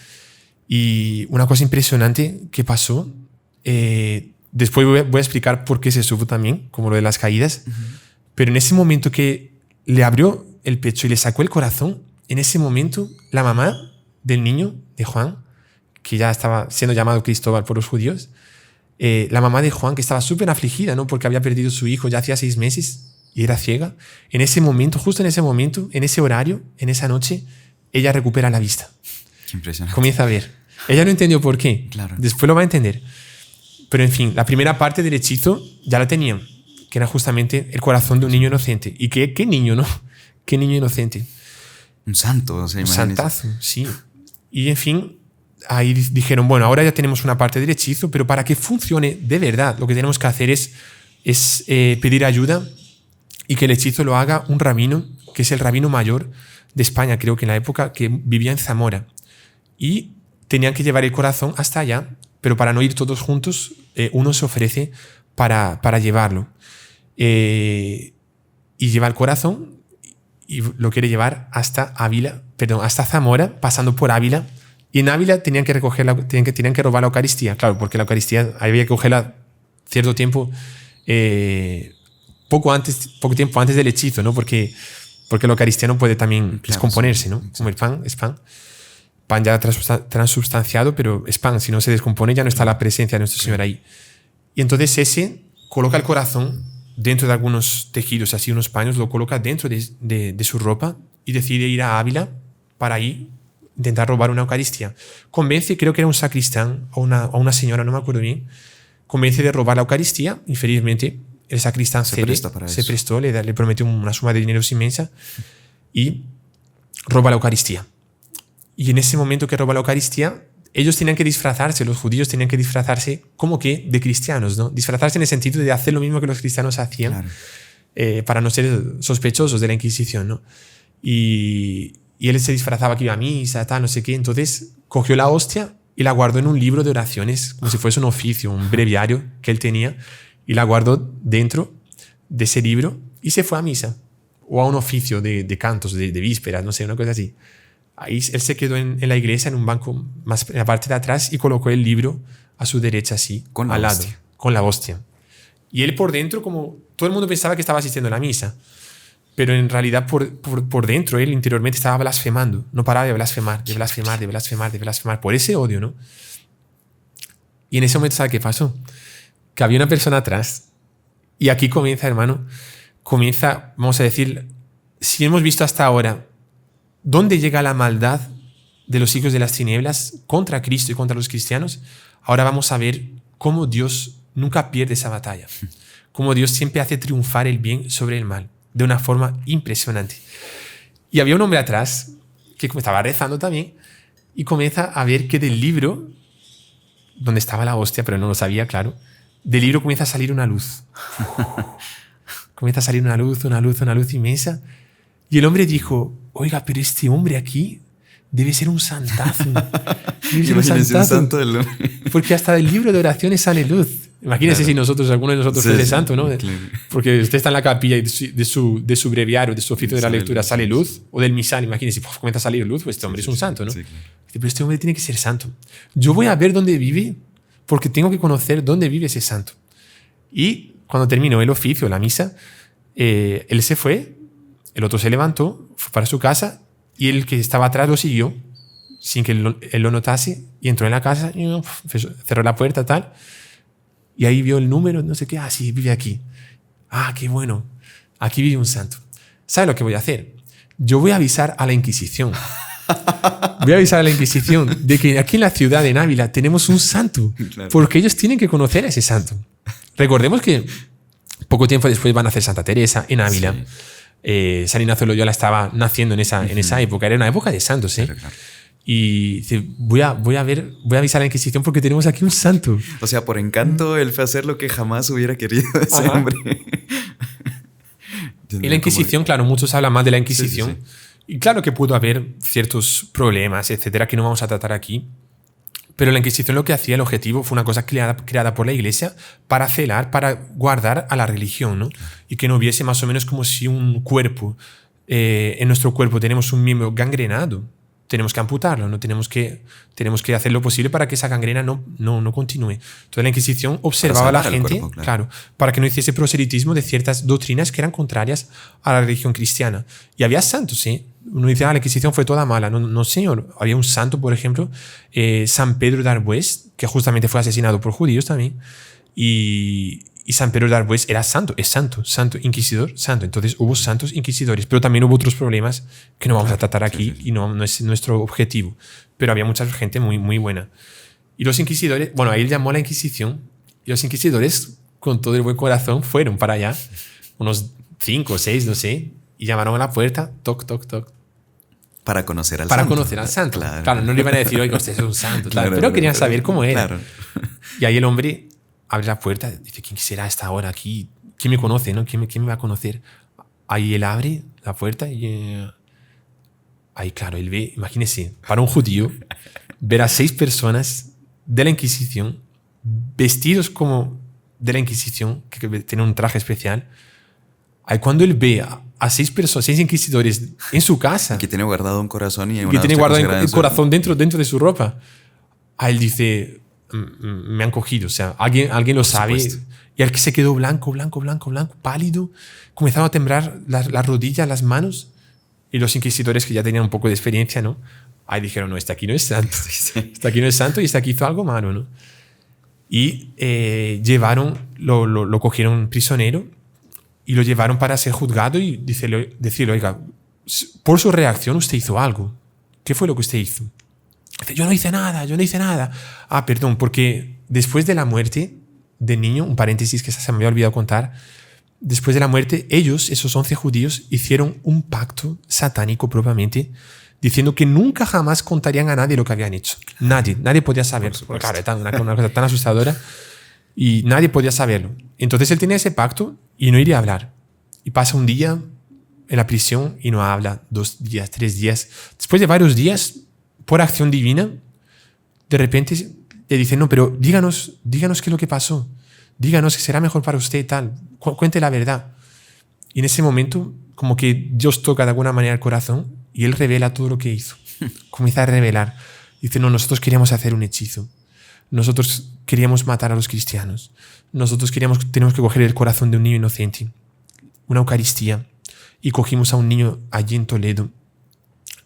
Y una cosa impresionante que pasó, después voy a explicar por qué se supo también, como lo de las caídas, pero en ese momento que le abrió el pecho y le sacó el corazón, en ese momento la mamá del niño, de Juan, que ya estaba siendo llamado Cristóbal por los judíos, la mamá de Juan, que estaba súper afligida, ¿no? Porque había perdido a su hijo ya hacía 6 meses y era ciega, en ese momento, justo en ese momento, en ese horario, en esa noche, ella recupera la vista. Qué impresionante. Comienza a ver. Ella no entendió por qué. Claro. Después lo va a entender. Pero en fin, la primera parte del hechizo ya la tenían, que era justamente el corazón de un niño inocente. ¿Y qué niño, no? ¿Qué niño inocente? Un santo, o sea, un santazo, sí. Y en fin, ahí dijeron, bueno, ahora ya tenemos una parte del hechizo, pero para que funcione de verdad, lo que tenemos que hacer es pedir ayuda y que el hechizo lo haga un rabino, que es el rabino mayor de España, creo que en la época, que vivía en Zamora. Y tenían que llevar el corazón hasta allá, pero para no ir todos juntos, uno se ofrece para llevarlo. Y lleva el corazón y lo quiere llevar hasta Zamora, pasando por Ávila. Y en Ávila tenían que robar la Eucaristía, claro, porque la Eucaristía había que cogerla cierto tiempo, poco tiempo antes del hechizo, ¿no? Porque la Eucaristía no puede también descomponerse, ¿no? Como el pan es pan. Pan ya transubstanciado, pero es pan. Si no se descompone, ya no está la presencia de nuestro Señor ahí. Y entonces ese coloca el corazón dentro de algunos tejidos, así unos paños, lo coloca dentro de su ropa y decide ir a Ávila para ahí intentar robar una Eucaristía. Convence, creo que era un sacristán o una señora, no me acuerdo bien, convence de robar la Eucaristía. Infelizmente, el sacristán se prestó, le prometió una suma de dinero inmensa y roba la Eucaristía. Y en ese momento que roba la Eucaristía, ellos tenían que disfrazarse, los judíos tenían que disfrazarse como que de cristianos, ¿no? Disfrazarse en el sentido de hacer lo mismo que los cristianos hacían, claro, para no ser sospechosos de la Inquisición, ¿no? Y él se disfrazaba que iba a misa, tal, no sé qué. Entonces cogió la hostia y la guardó en un libro de oraciones, como si fuese un oficio, un breviario que él tenía, y la guardó dentro de ese libro y se fue a misa o a un oficio de cantos, de vísperas, no sé, una cosa así. Ahí él se quedó en la iglesia, en un banco más en la parte de atrás, y colocó el libro a su derecha, así, al lado, con la hostia. Y él por dentro, como todo el mundo pensaba que estaba asistiendo a la misa, pero en realidad por dentro él interiormente estaba blasfemando, no paraba de blasfemar, por ese odio, ¿no? Y en ese momento, ¿sabe qué pasó? Que había una persona atrás, y aquí comienza, hermano, vamos a decir, si hemos visto hasta ahora dónde llega la maldad de los hijos de las tinieblas contra Cristo y contra los cristianos, ahora vamos a ver cómo Dios nunca pierde esa batalla, cómo Dios siempre hace triunfar el bien sobre el mal, de una forma impresionante. Y había un hombre atrás que estaba rezando también y comienza a ver que del libro, donde estaba la hostia, pero no lo sabía, claro, del libro comienza a salir una luz. Comienza a salir una luz inmensa. Y el hombre dijo, oiga, pero este hombre aquí debe ser un santazo. Imagínense un santo del hombre. Porque hasta del libro de oraciones sale luz. Imagínense, claro, si alguno de nosotros fuese santo, ¿no? Claro. Porque usted está en la capilla y de su breviario, de su oficio de la lectura, sale luz. O del misal, imagínense, comienza a salir luz, pues este hombre es un santo, ¿no? Sí, claro. Pero este hombre tiene que ser santo. Yo voy a ver dónde vive, porque tengo que conocer dónde vive ese santo. Y cuando terminó el oficio, la misa, él se fue, el otro se levantó, fue para su casa, y el que estaba atrás lo siguió, sin que él lo notase, y entró en la casa, y cerró la puerta, tal, y ahí vio el número, no sé qué, sí, vive aquí. Qué bueno, aquí vive un santo. ¿Sabe lo que voy a hacer? Yo voy a avisar a la Inquisición. Voy a avisar a la Inquisición de que aquí en la ciudad de Ávila tenemos un santo, claro, porque ellos tienen que conocer a ese santo. Recordemos que poco tiempo después van a hacer Santa Teresa en Ávila. Sí. San Ignacio de Loyola estaba naciendo en esa época. Era una época de santos, ¿eh? Claro. Y dice, voy a avisar a la Inquisición porque tenemos aquí un santo. O sea, por encanto, él fue a hacer lo que jamás hubiera querido ese hombre. Y la Inquisición, claro, muchos hablan más de la Inquisición. Sí. Y claro que pudo haber ciertos problemas, etcétera, que no vamos a tratar aquí. Pero la Inquisición lo que hacía, el objetivo, fue una cosa creada por la Iglesia para celar, para guardar a la religión, ¿no? Y que no hubiese más o menos como si un cuerpo, en nuestro cuerpo tenemos un miembro gangrenado, tenemos que amputarlo, ¿no? Tenemos que hacer lo posible para que esa gangrena no continúe. Entonces la Inquisición observaba a la gente, cuerpo, claro, para que no hiciese proselitismo de ciertas doctrinas que eran contrarias a la religión cristiana. Y había santos, ¿sí? Uno dice, la Inquisición fue toda mala. No, señor. Había un santo, por ejemplo, San Pedro de Arbués, que justamente fue asesinado por judíos también. Y San Pedro de Arbués era santo, es santo, inquisidor, santo. Entonces hubo santos inquisidores, pero también hubo otros problemas que no vamos a tratar aquí y no es nuestro objetivo. Pero había mucha gente muy, muy buena. Y los inquisidores, bueno, ahí él llamó a la Inquisición, y los inquisidores, con todo el buen corazón, fueron para allá, unos 5 o 6, no sé, y llamaron a la puerta, toc, toc, toc. Para conocer al santo. Para conocer al santo. Claro, no le iban a decir, oiga, usted es un santo, claro, pero querían saber cómo era. Claro. Y ahí el hombre abre la puerta, dice, ¿quién será a esta hora aquí? ¿Quién me conoce? ¿No? ¿Quién me va a conocer? Ahí él abre la puerta y ahí, claro, él ve, imagínese, para un judío, ver a 6 personas de la Inquisición, vestidos como de la Inquisición, que tienen un traje especial. Ahí cuando él ve a 6 personas, 6 inquisidores en su casa. Y que tiene guardado un corazón y que tiene guardado el corazón dentro de su ropa. A él dice, me han cogido. O sea, alguien lo sabe. Y el que se quedó blanco, pálido. Comenzaron a temblar las rodillas, las manos. Y los inquisidores que ya tenían un poco de experiencia, ¿no? Ahí dijeron, no, este aquí no es santo. Este aquí no es santo y este aquí hizo algo malo, ¿no? Y lo cogieron prisionero y lo llevaron para ser juzgado y decirle, oiga, por su reacción usted hizo algo. ¿qué fue lo que usted hizo? Dice, yo no hice nada. Ah, perdón, porque después de la muerte del niño, un paréntesis que se me había olvidado contar, después de la muerte, ellos, esos 11 judíos, hicieron un pacto satánico propiamente, diciendo que nunca jamás contarían a nadie lo que habían hecho. Nadie podía saberlo. Claro, era una cosa tan asustadora y nadie podía saberlo. Entonces él tenía ese pacto y no iría a hablar. Y pasa un día en la prisión y no habla, 2 días, 3 días. Después de varios días, por acción divina, de repente le dicen, no, pero díganos qué es lo que pasó. Díganos que será mejor para usted, tal. Cuente la verdad. Y en ese momento, como que Dios toca de alguna manera el corazón y él revela todo lo que hizo. Comienza a revelar. Dice, no, nosotros queríamos hacer un hechizo. Nosotros queríamos matar a los cristianos. Nosotros tenemos que coger el corazón de un niño inocente. Una Eucaristía. Y cogimos a un niño allí en Toledo.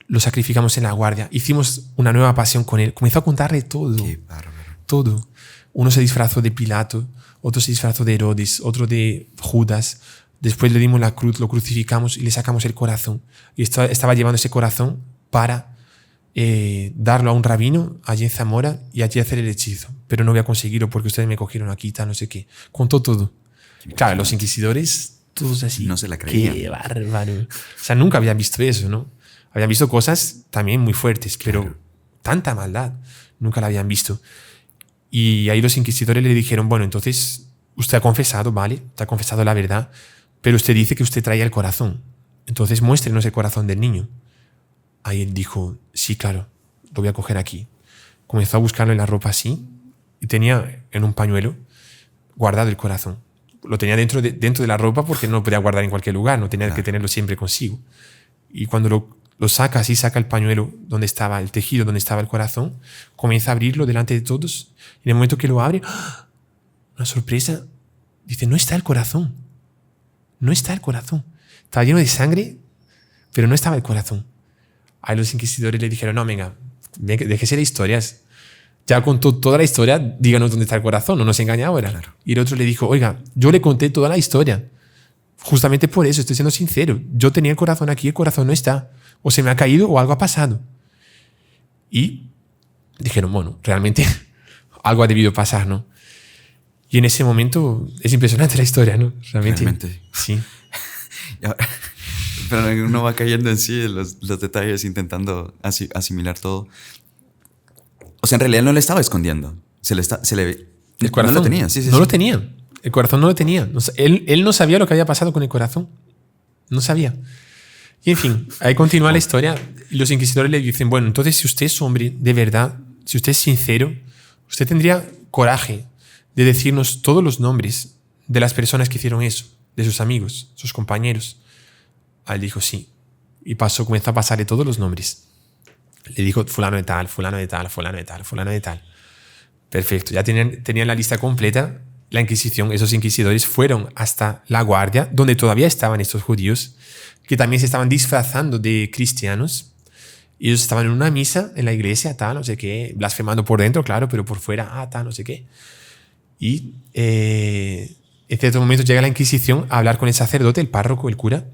Lo sacrificamos en la guardia. Hicimos una nueva pasión con él. Comenzó a contarle todo. Qué bárbaro. Todo. Uno se disfrazó de Pilato, otro se disfrazó de Herodes, otro de Judas. Después le dimos la cruz, lo crucificamos y le sacamos el corazón. Y estaba llevando ese corazón para darlo a un rabino allí en Zamora y allí hacer el hechizo. Pero no voy a conseguirlo porque ustedes me cogieron aquí, tal, no sé qué. Contó todo. Claro, los inquisidores, todos así. No se la creían. Qué bárbaro. O sea, nunca habían visto eso, ¿no? Habían visto cosas también muy fuertes, pero claro, tanta maldad nunca la habían visto. Y ahí los inquisidores le dijeron, bueno, entonces usted ha confesado, ¿vale? Usted ha confesado la verdad, pero usted dice que usted traía el corazón. Entonces muéstrenos el corazón del niño. Ahí él dijo, sí, claro, lo voy a coger aquí. Comenzó a buscarlo en la ropa así y tenía en un pañuelo guardado el corazón. Lo tenía dentro de la ropa porque no lo podía guardar en cualquier lugar, no tenía que tenerlo siempre consigo. Y cuando lo saca así, saca el pañuelo donde estaba el tejido, donde estaba el corazón, comienza a abrirlo delante de todos. Y en el momento que lo abre, ¡ah!, una sorpresa, dice, no está el corazón. No está el corazón. Estaba lleno de sangre, pero no estaba el corazón. Ahí los inquisidores le dijeron, no, venga, déjese de historias. Ya contó toda la historia, díganos dónde está el corazón, no nos engaña ahora. Claro. Y el otro le dijo, oiga, yo le conté toda la historia. Justamente por eso, estoy siendo sincero. Yo tenía el corazón aquí, el corazón no está. O se me ha caído o algo ha pasado. Y dijeron, bueno, realmente algo ha debido pasar, ¿no? Y en ese momento es impresionante la historia, ¿no? Realmente. Sí. Pero uno va cayendo en sí los detalles, intentando asimilar todo. O sea, en realidad no le estaba escondiendo. El corazón no lo tenía. Sí, no lo tenía. El corazón no lo tenía. Él no sabía lo que había pasado con el corazón. No sabía. Y en fin, ahí continúa la historia. Y los inquisidores le dicen, bueno, entonces si usted es hombre de verdad, si usted es sincero, usted tendría coraje de decirnos todos los nombres de las personas que hicieron eso, de sus amigos, sus compañeros. Él dijo sí. Y comenzó a pasarle todos los nombres. Le dijo fulano de tal, fulano de tal, fulano de tal, fulano de tal. Perfecto, ya tenían la lista completa. La Inquisición, esos inquisidores fueron hasta la guardia, donde todavía estaban estos judíos, que también se estaban disfrazando de cristianos. Ellos estaban en una misa en la iglesia, tal, no sé qué, blasfemando por dentro, claro, pero por fuera, tal, no sé qué. Y en cierto momento llega la Inquisición a hablar con el sacerdote, el párroco, el cura,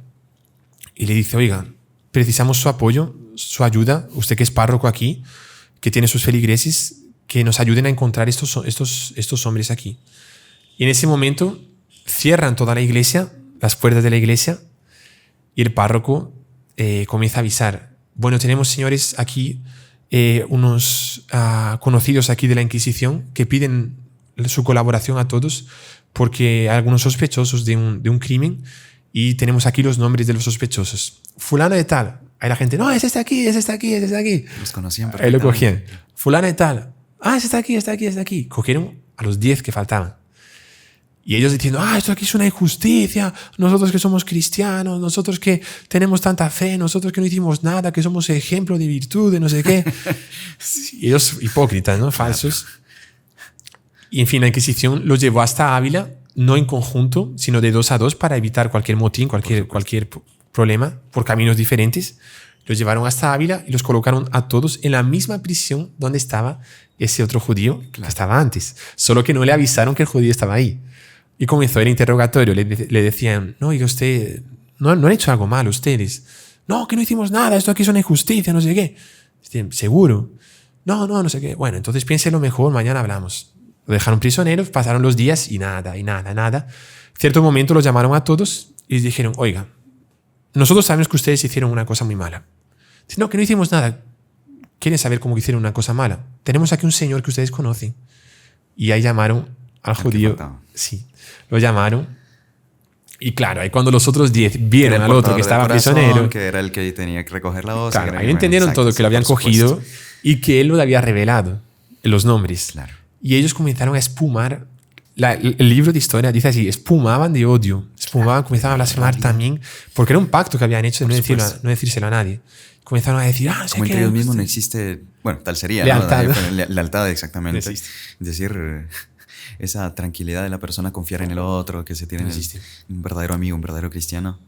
y le dice, oiga, precisamos su apoyo, su ayuda, usted que es párroco aquí, que tiene sus feligreses, que nos ayuden a encontrar estos hombres aquí. Y en ese momento cierran toda la iglesia, las puertas de la iglesia, y el párroco comienza a avisar. Bueno, tenemos, señores, aquí unos conocidos aquí de la Inquisición que piden su colaboración a todos porque hay algunos sospechosos de un crimen y tenemos aquí los nombres de los sospechosos. Fulano de tal. Ahí la gente, no, es este aquí, es este aquí, es este aquí. Los conocían perfectamente. Ahí lo cogían. Fulano de tal. Es este aquí, este aquí, este aquí. Cogieron a los 10 que faltaban. Y ellos diciendo, esto aquí es una injusticia, nosotros que somos cristianos, nosotros que tenemos tanta fe, nosotros que no hicimos nada, que somos ejemplo de virtud, de no sé qué. Sí. Y ellos hipócritas, ¿no? Falsos. Y en fin, la Inquisición los llevó hasta Ávila, no en conjunto, sino de 2 a 2 para evitar cualquier motín, cualquier problema, por caminos diferentes. Los llevaron hasta Ávila y los colocaron a todos en la misma prisión donde estaba ese otro judío que estaba antes. Solo que no le avisaron que el judío estaba ahí. Y comenzó el interrogatorio. Le decían, no, oiga, usted, no han hecho algo mal ustedes. No, que no hicimos nada, esto aquí es una injusticia, no sé qué. Dice, ¿seguro? No sé qué. Bueno, entonces piénselo mejor, mañana hablamos. Lo dejaron prisionero, pasaron los días y nada. Cierto momento los llamaron a todos y les dijeron, oiga, nosotros sabemos que ustedes hicieron una cosa muy mala. Dice, no, que no hicimos nada. ¿Quieren saber cómo hicieron una cosa mala? Tenemos aquí un señor que ustedes conocen. Y ahí llamaron al judío. Sí, lo llamaron. Y claro, ahí cuando los otros 10 vieron al otro que estaba prisionero, que era el que tenía que recoger la voz. Claro, ahí entendieron todo, que lo habían cogido y que él lo había revelado, los nombres. Claro. Y ellos comenzaron a espumar. El libro de historia dice así, espumaban de odio, comenzaban a blasfemar también, porque era un pacto que habían hecho de no decírselo a nadie. Comenzaron a decir, como entre ellos mismos no existe, bueno, tal sería, lealtad, ¿no? Lealtad, exactamente. No existe. Es decir, esa tranquilidad de la persona, confiar en el otro, que se tiene un verdadero amigo, un verdadero cristiano.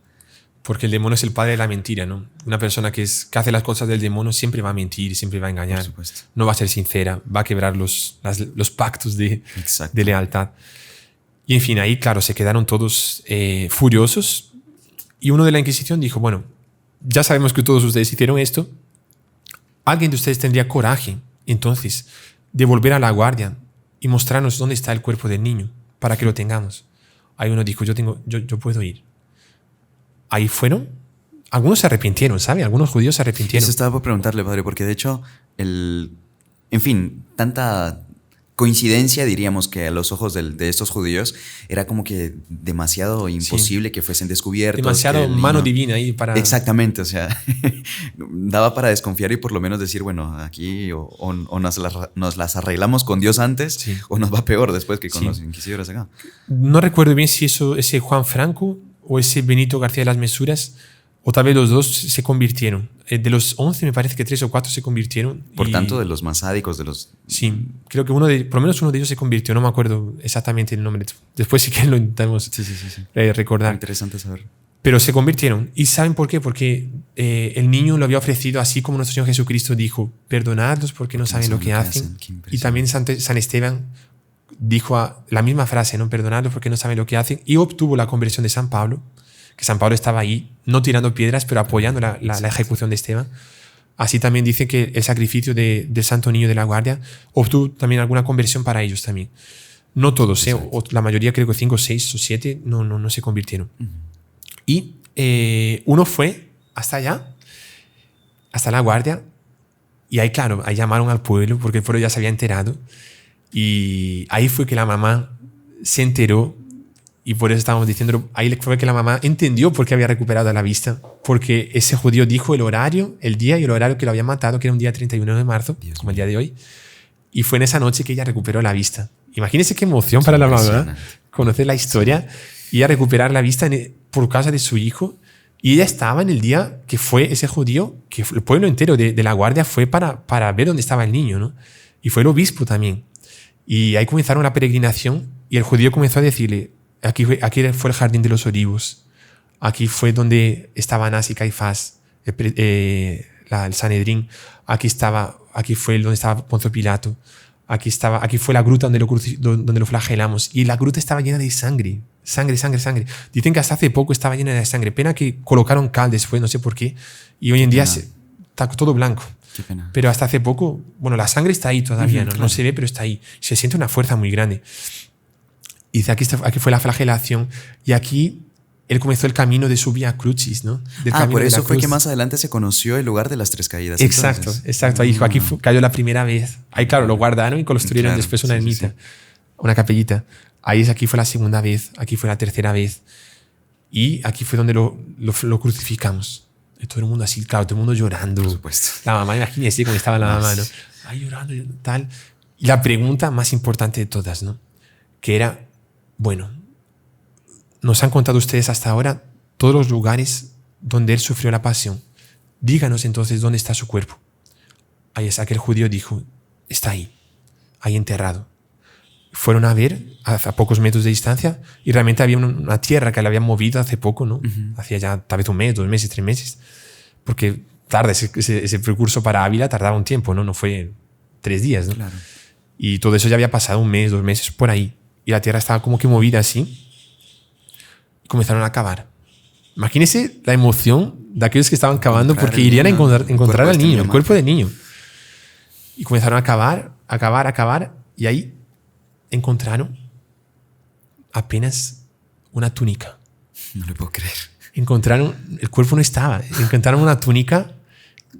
Porque el demonio es el padre de la mentira, ¿no? Una persona que hace las cosas del demonio siempre va a mentir, siempre va a engañar. Por supuesto. No va a ser sincera, va a quebrar los pactos de lealtad. Y en fin, ahí, claro, se quedaron todos furiosos. Y uno de la Inquisición dijo, bueno, ya sabemos que todos ustedes hicieron esto. Alguien de ustedes tendría coraje, entonces, de volver a la guardia y mostrarnos dónde está el cuerpo del niño para que lo tengamos. Ahí uno dijo, yo puedo ir. Ahí fueron. Algunos se arrepintieron, ¿sabe? Algunos judíos se arrepintieron. Eso estaba por preguntarle, padre, porque de hecho, en fin, tanta coincidencia, diríamos, que a los ojos de estos judíos era como que demasiado imposible que fuesen descubiertos. Demasiado mano divina ahí para... Exactamente, o sea, daba para desconfiar y por lo menos decir, bueno, aquí o nos las arreglamos con Dios antes o nos va peor después que con los inquisidores acá. No recuerdo bien si ese Juan Franco o ese Benito García de las Mesuras, o tal vez los dos se convirtieron. De los 11 me parece que 3 o 4 se convirtieron. Por tanto, de los más sádicos, de los... Sí, creo que por lo menos uno de ellos se convirtió, no me acuerdo exactamente el nombre. Después sí que lo intentamos recordar. Interesante saber. Pero se convirtieron. ¿Y saben por qué? Porque el niño lo había ofrecido así como nuestro Señor Jesucristo dijo, perdonadlos porque no saben lo que hacen. Y también San Esteban dijo la misma frase, ¿no? Perdonadlos porque no saben lo que hacen. Y obtuvo la conversión de San Pablo, que San Pablo estaba ahí, no tirando piedras, pero apoyando la ejecución de Esteban. Así también dice que el sacrificio del Santo Niño de la Guardia obtuvo también alguna conversión para ellos también. No todos, la mayoría, creo que 5, 6 o 7, no se convirtieron. Y uno fue hasta allá, hasta la Guardia, y ahí, claro, ahí llamaron al pueblo, porque el pueblo ya se había enterado. Y ahí fue que la mamá se enteró, y por eso estábamos diciendo, ahí fue que la mamá entendió por qué había recuperado la vista, porque ese judío dijo el horario, el día y el horario que lo había matado, que era un día 31 de marzo, como el día de hoy, y fue en esa noche que ella recuperó la vista. Imagínense qué emoción para la mamá, conocer la historia y a recuperar la vista por causa de su hijo. Y ella estaba en el día que fue ese judío, que el pueblo entero de la Guardia fue para ver dónde estaba el niño, ¿no? Y fue el obispo también. Y ahí comenzaron la peregrinación y el judío comenzó a decirle, aquí fue el jardín de los olivos, aquí fue donde estaban Anás y Caifás, el Sanedrín, aquí fue donde estaba Poncio Pilato, aquí fue la gruta donde lo flagelamos, y la gruta estaba llena de sangre. Dicen que hasta hace poco estaba llena de sangre. Pena que colocaron cal después, no sé por qué, y hoy en día está todo blanco. Pero hasta hace poco, bueno, la sangre está ahí todavía, ¿no? Claro. No se ve, pero está ahí. Se siente una fuerza muy grande. Y dice, aquí fue la flagelación, y aquí él comenzó el camino de su Vía Crucis, ¿no? Por eso fue que más adelante se conoció el lugar de las 3 caídas. Exacto. Ahí dijo, aquí cayó la primera vez. Ahí, claro, lo guardaron y construyeron después una ermita, una capellita. Aquí fue la segunda vez, aquí fue la tercera vez. Y aquí fue donde lo crucificamos. Y todo el mundo así, claro, todo el mundo llorando. Por supuesto. La mamá, imagínese cómo estaba la mamá, ¿no? Ahí llorando y tal. Y la pregunta más importante de todas, ¿no? Que era, bueno, nos han contado ustedes hasta ahora todos los lugares donde él sufrió la pasión. Díganos entonces dónde está su cuerpo. Ahí es, aquel judío dijo, está ahí enterrado. Fueron a ver a pocos metros de distancia y realmente había una tierra que le habían movido hace poco, ¿no? Hacía ya tal vez 1 mes, 2 meses, 3 meses. Porque tarda ese percurso para Ávila tardaba un tiempo, ¿no? No fue 3 días, ¿no? Claro. Y todo eso ya había pasado 1 mes, 2 meses por ahí. Y la tierra estaba como que movida así. Y comenzaron a cavar. Imagínense la emoción de aquellos que estaban cavando porque irían a encontrar al niño, el cuerpo del niño. Y comenzaron a cavar, y ahí encontraron apenas una túnica. No le puedo creer. Encontraron, el cuerpo no estaba, encontraron una túnica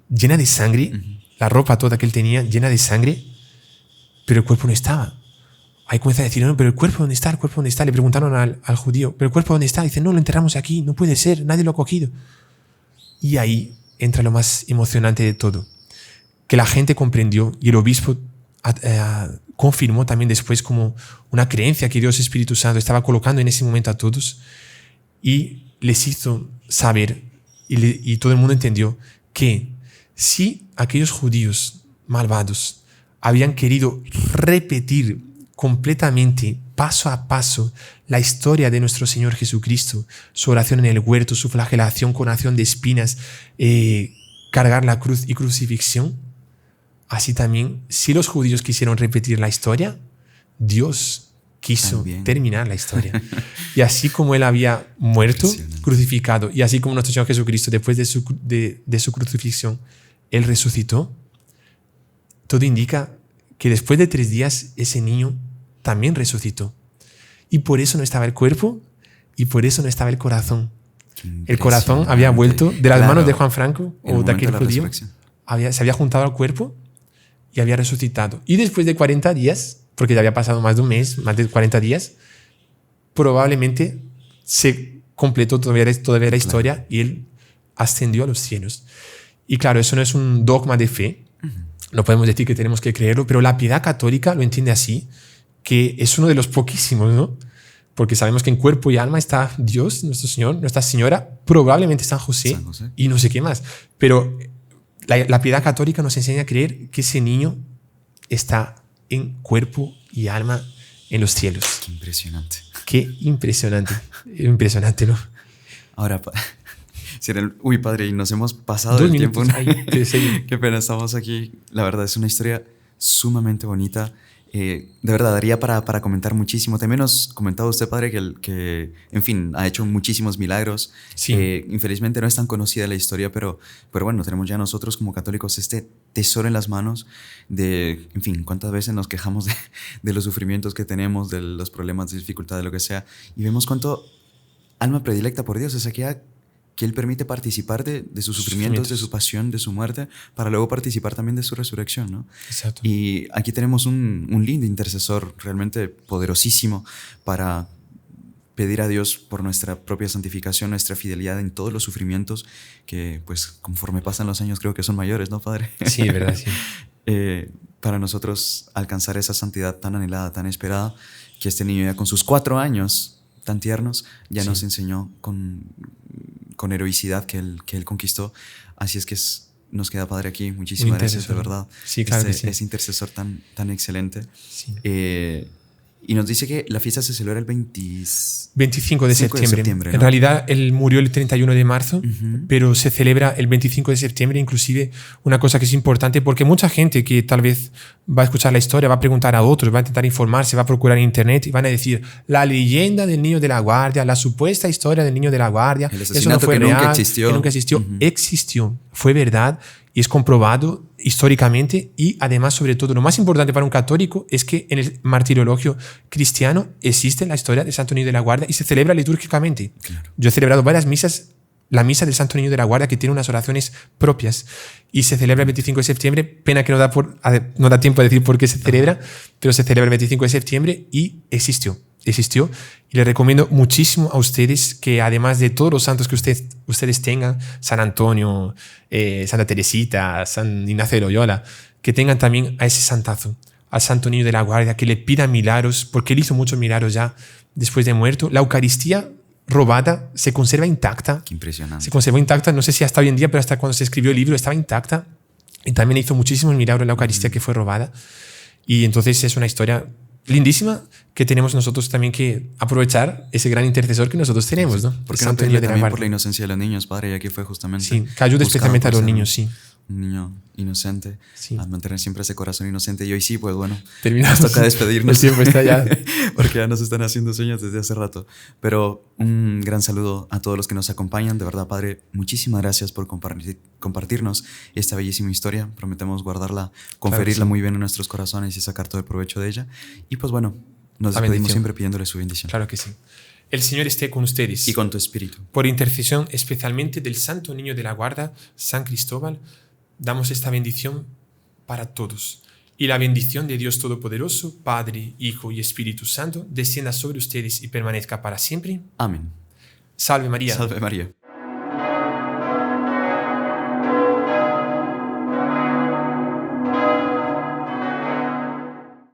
llena de sangre, la ropa toda que él tenía llena de sangre, pero el cuerpo no estaba. Ahí comienza a decir, no, pero el cuerpo ¿dónde está? ¿El cuerpo dónde está? Le preguntaron al judío, ¿pero el cuerpo dónde está? Dice, no, lo enterramos aquí, no puede ser, nadie lo ha cogido. Y ahí entra lo más emocionante de todo, que la gente comprendió y el obispo confirmó también después como una creencia que Dios Espíritu Santo estaba colocando en ese momento a todos, y les hizo saber, y todo el mundo entendió, que si aquellos judíos malvados habían querido repetir completamente, paso a paso, la historia de nuestro Señor Jesucristo, su oración en el huerto, su flagelación, coronación de espinas, cargar la cruz y crucifixión, así también, si los judíos quisieron repetir la historia, Dios quiso también terminar la historia. Y así como Él había muerto, crucificado, y así como nuestro Señor Jesucristo, después de su crucifixión, Él resucitó, todo indica que después de 3 días ese niño también resucitó. Y por eso no estaba el cuerpo y por eso no estaba el corazón. El corazón había vuelto de las manos de Juan Franco o de aquel judío. Se había juntado al cuerpo y había resucitado. Y después de 40 días, porque ya había pasado más de un mes, más de 40 días, probablemente se completó todavía la historia y él ascendió a los cielos. Y claro, eso no es un dogma de fe. No podemos decir que tenemos que creerlo, pero la piedad católica lo entiende así, que es uno de los poquísimos, ¿no? Porque sabemos que en cuerpo y alma está Dios, nuestro Señor, Nuestra Señora, probablemente San José y no sé qué más. Pero la piedad católica nos enseña a creer que ese niño está en cuerpo y alma en los cielos. Qué impresionante. Qué impresionante. Impresionante, ¿no? Ahora, uy, padre, y nos hemos pasado el tiempo. Qué pena, estamos aquí. La verdad, es una historia sumamente bonita. De verdad, daría para comentar muchísimo. También nos comentaba usted, padre, que en fin, ha hecho muchísimos milagros. Sí. Infelizmente no es tan conocida la historia, pero bueno, tenemos ya nosotros como católicos este tesoro en las manos de, en fin, cuántas veces nos quejamos de los sufrimientos que tenemos, de los problemas, de dificultad, de lo que sea, y vemos cuánto alma predilecta por Dios es aquella que Él permite participar de sus sufrimientos, de su pasión, de su muerte, para luego participar también de su resurrección, ¿no? Exacto. Y aquí tenemos un lindo intercesor realmente poderosísimo para pedir a Dios por nuestra propia santificación, nuestra fidelidad en todos los sufrimientos que, pues, conforme pasan los años creo que son mayores, ¿no, padre? Sí, es verdad, sí. Para nosotros alcanzar esa santidad tan anhelada, tan esperada, que este niño ya con sus 4 años tan tiernos ya nos enseñó con heroicidad que él conquistó. Así es que nos queda, padre, aquí muchísimas gracias, de verdad. Sí, claro que sí. Ese intercesor tan excelente. Sí. Y nos dice que la fiesta se celebra el 25 de septiembre. ¿No? En realidad, él murió el 31 de marzo, pero se celebra el 25 de septiembre. Inclusive, una cosa que es importante, porque mucha gente que tal vez va a escuchar la historia, va a preguntar a otros, va a intentar informarse, va a procurar en internet y van a decir la leyenda del niño de la guardia, la supuesta historia del niño de la guardia, el eso no fue que real, nunca existió. Que nunca existió. Existió, fue verdad y es comprobado históricamente. Y además, sobre todo, lo más importante para un católico es que en el martirologio cristiano existe la historia del Santo Niño de la Guardia y se celebra litúrgicamente. Claro. Yo he celebrado varias misas, la misa del Santo Niño de la Guardia, que tiene unas oraciones propias, y se celebra el 25 de septiembre. Pena que no da tiempo a decir por qué se celebra, pero se celebra el 25 de septiembre y existió. Y les recomiendo muchísimo a ustedes que, además de todos los santos que ustedes tengan, San Antonio, Santa Teresita, San Ignacio de Loyola, que tengan también a ese santazo, al Santo Niño de la Guardia, que le pidan milagros, porque él hizo muchos milagros ya después de muerto. La Eucaristía robada se conserva intacta. Qué impresionante. Se conservó intacta, no sé si hasta hoy en día, pero hasta cuando se escribió el libro estaba intacta. Y también hizo muchísimos milagros la Eucaristía que fue robada. Y entonces es una historia lindísima que tenemos nosotros también que aprovechar, ese gran intercesor que nosotros tenemos, ¿no? Porque no pedirle también por la inocencia de los niños, padre, ya que fue justamente... Sí, que ayude especialmente a los niños, sí. un niño inocente, Sí. a mantener siempre ese corazón inocente. Y hoy sí, pues bueno, Terminamos. nos toca despedirnos. El tiempo está ya. Porque ya nos están haciendo sueños desde hace rato. Pero un gran saludo a todos los que nos acompañan. De verdad, Padre, muchísimas gracias por compartirnos esta bellísima historia. Prometemos guardarla, conferirla muy bien en nuestros corazones y sacar todo el provecho de ella. Y pues bueno, nos La despedimos bendición. siempre pidiéndole su bendición. Claro que sí. El Señor esté con ustedes. Y con tu espíritu. Por intercesión especialmente del Santo Niño de la Guarda, San Cristóbal, damos esta bendición para todos. Y la bendición de Dios Todopoderoso, Padre, Hijo y Espíritu Santo, descienda sobre ustedes y permanezca para siempre. Amén. Salve María. Salve María.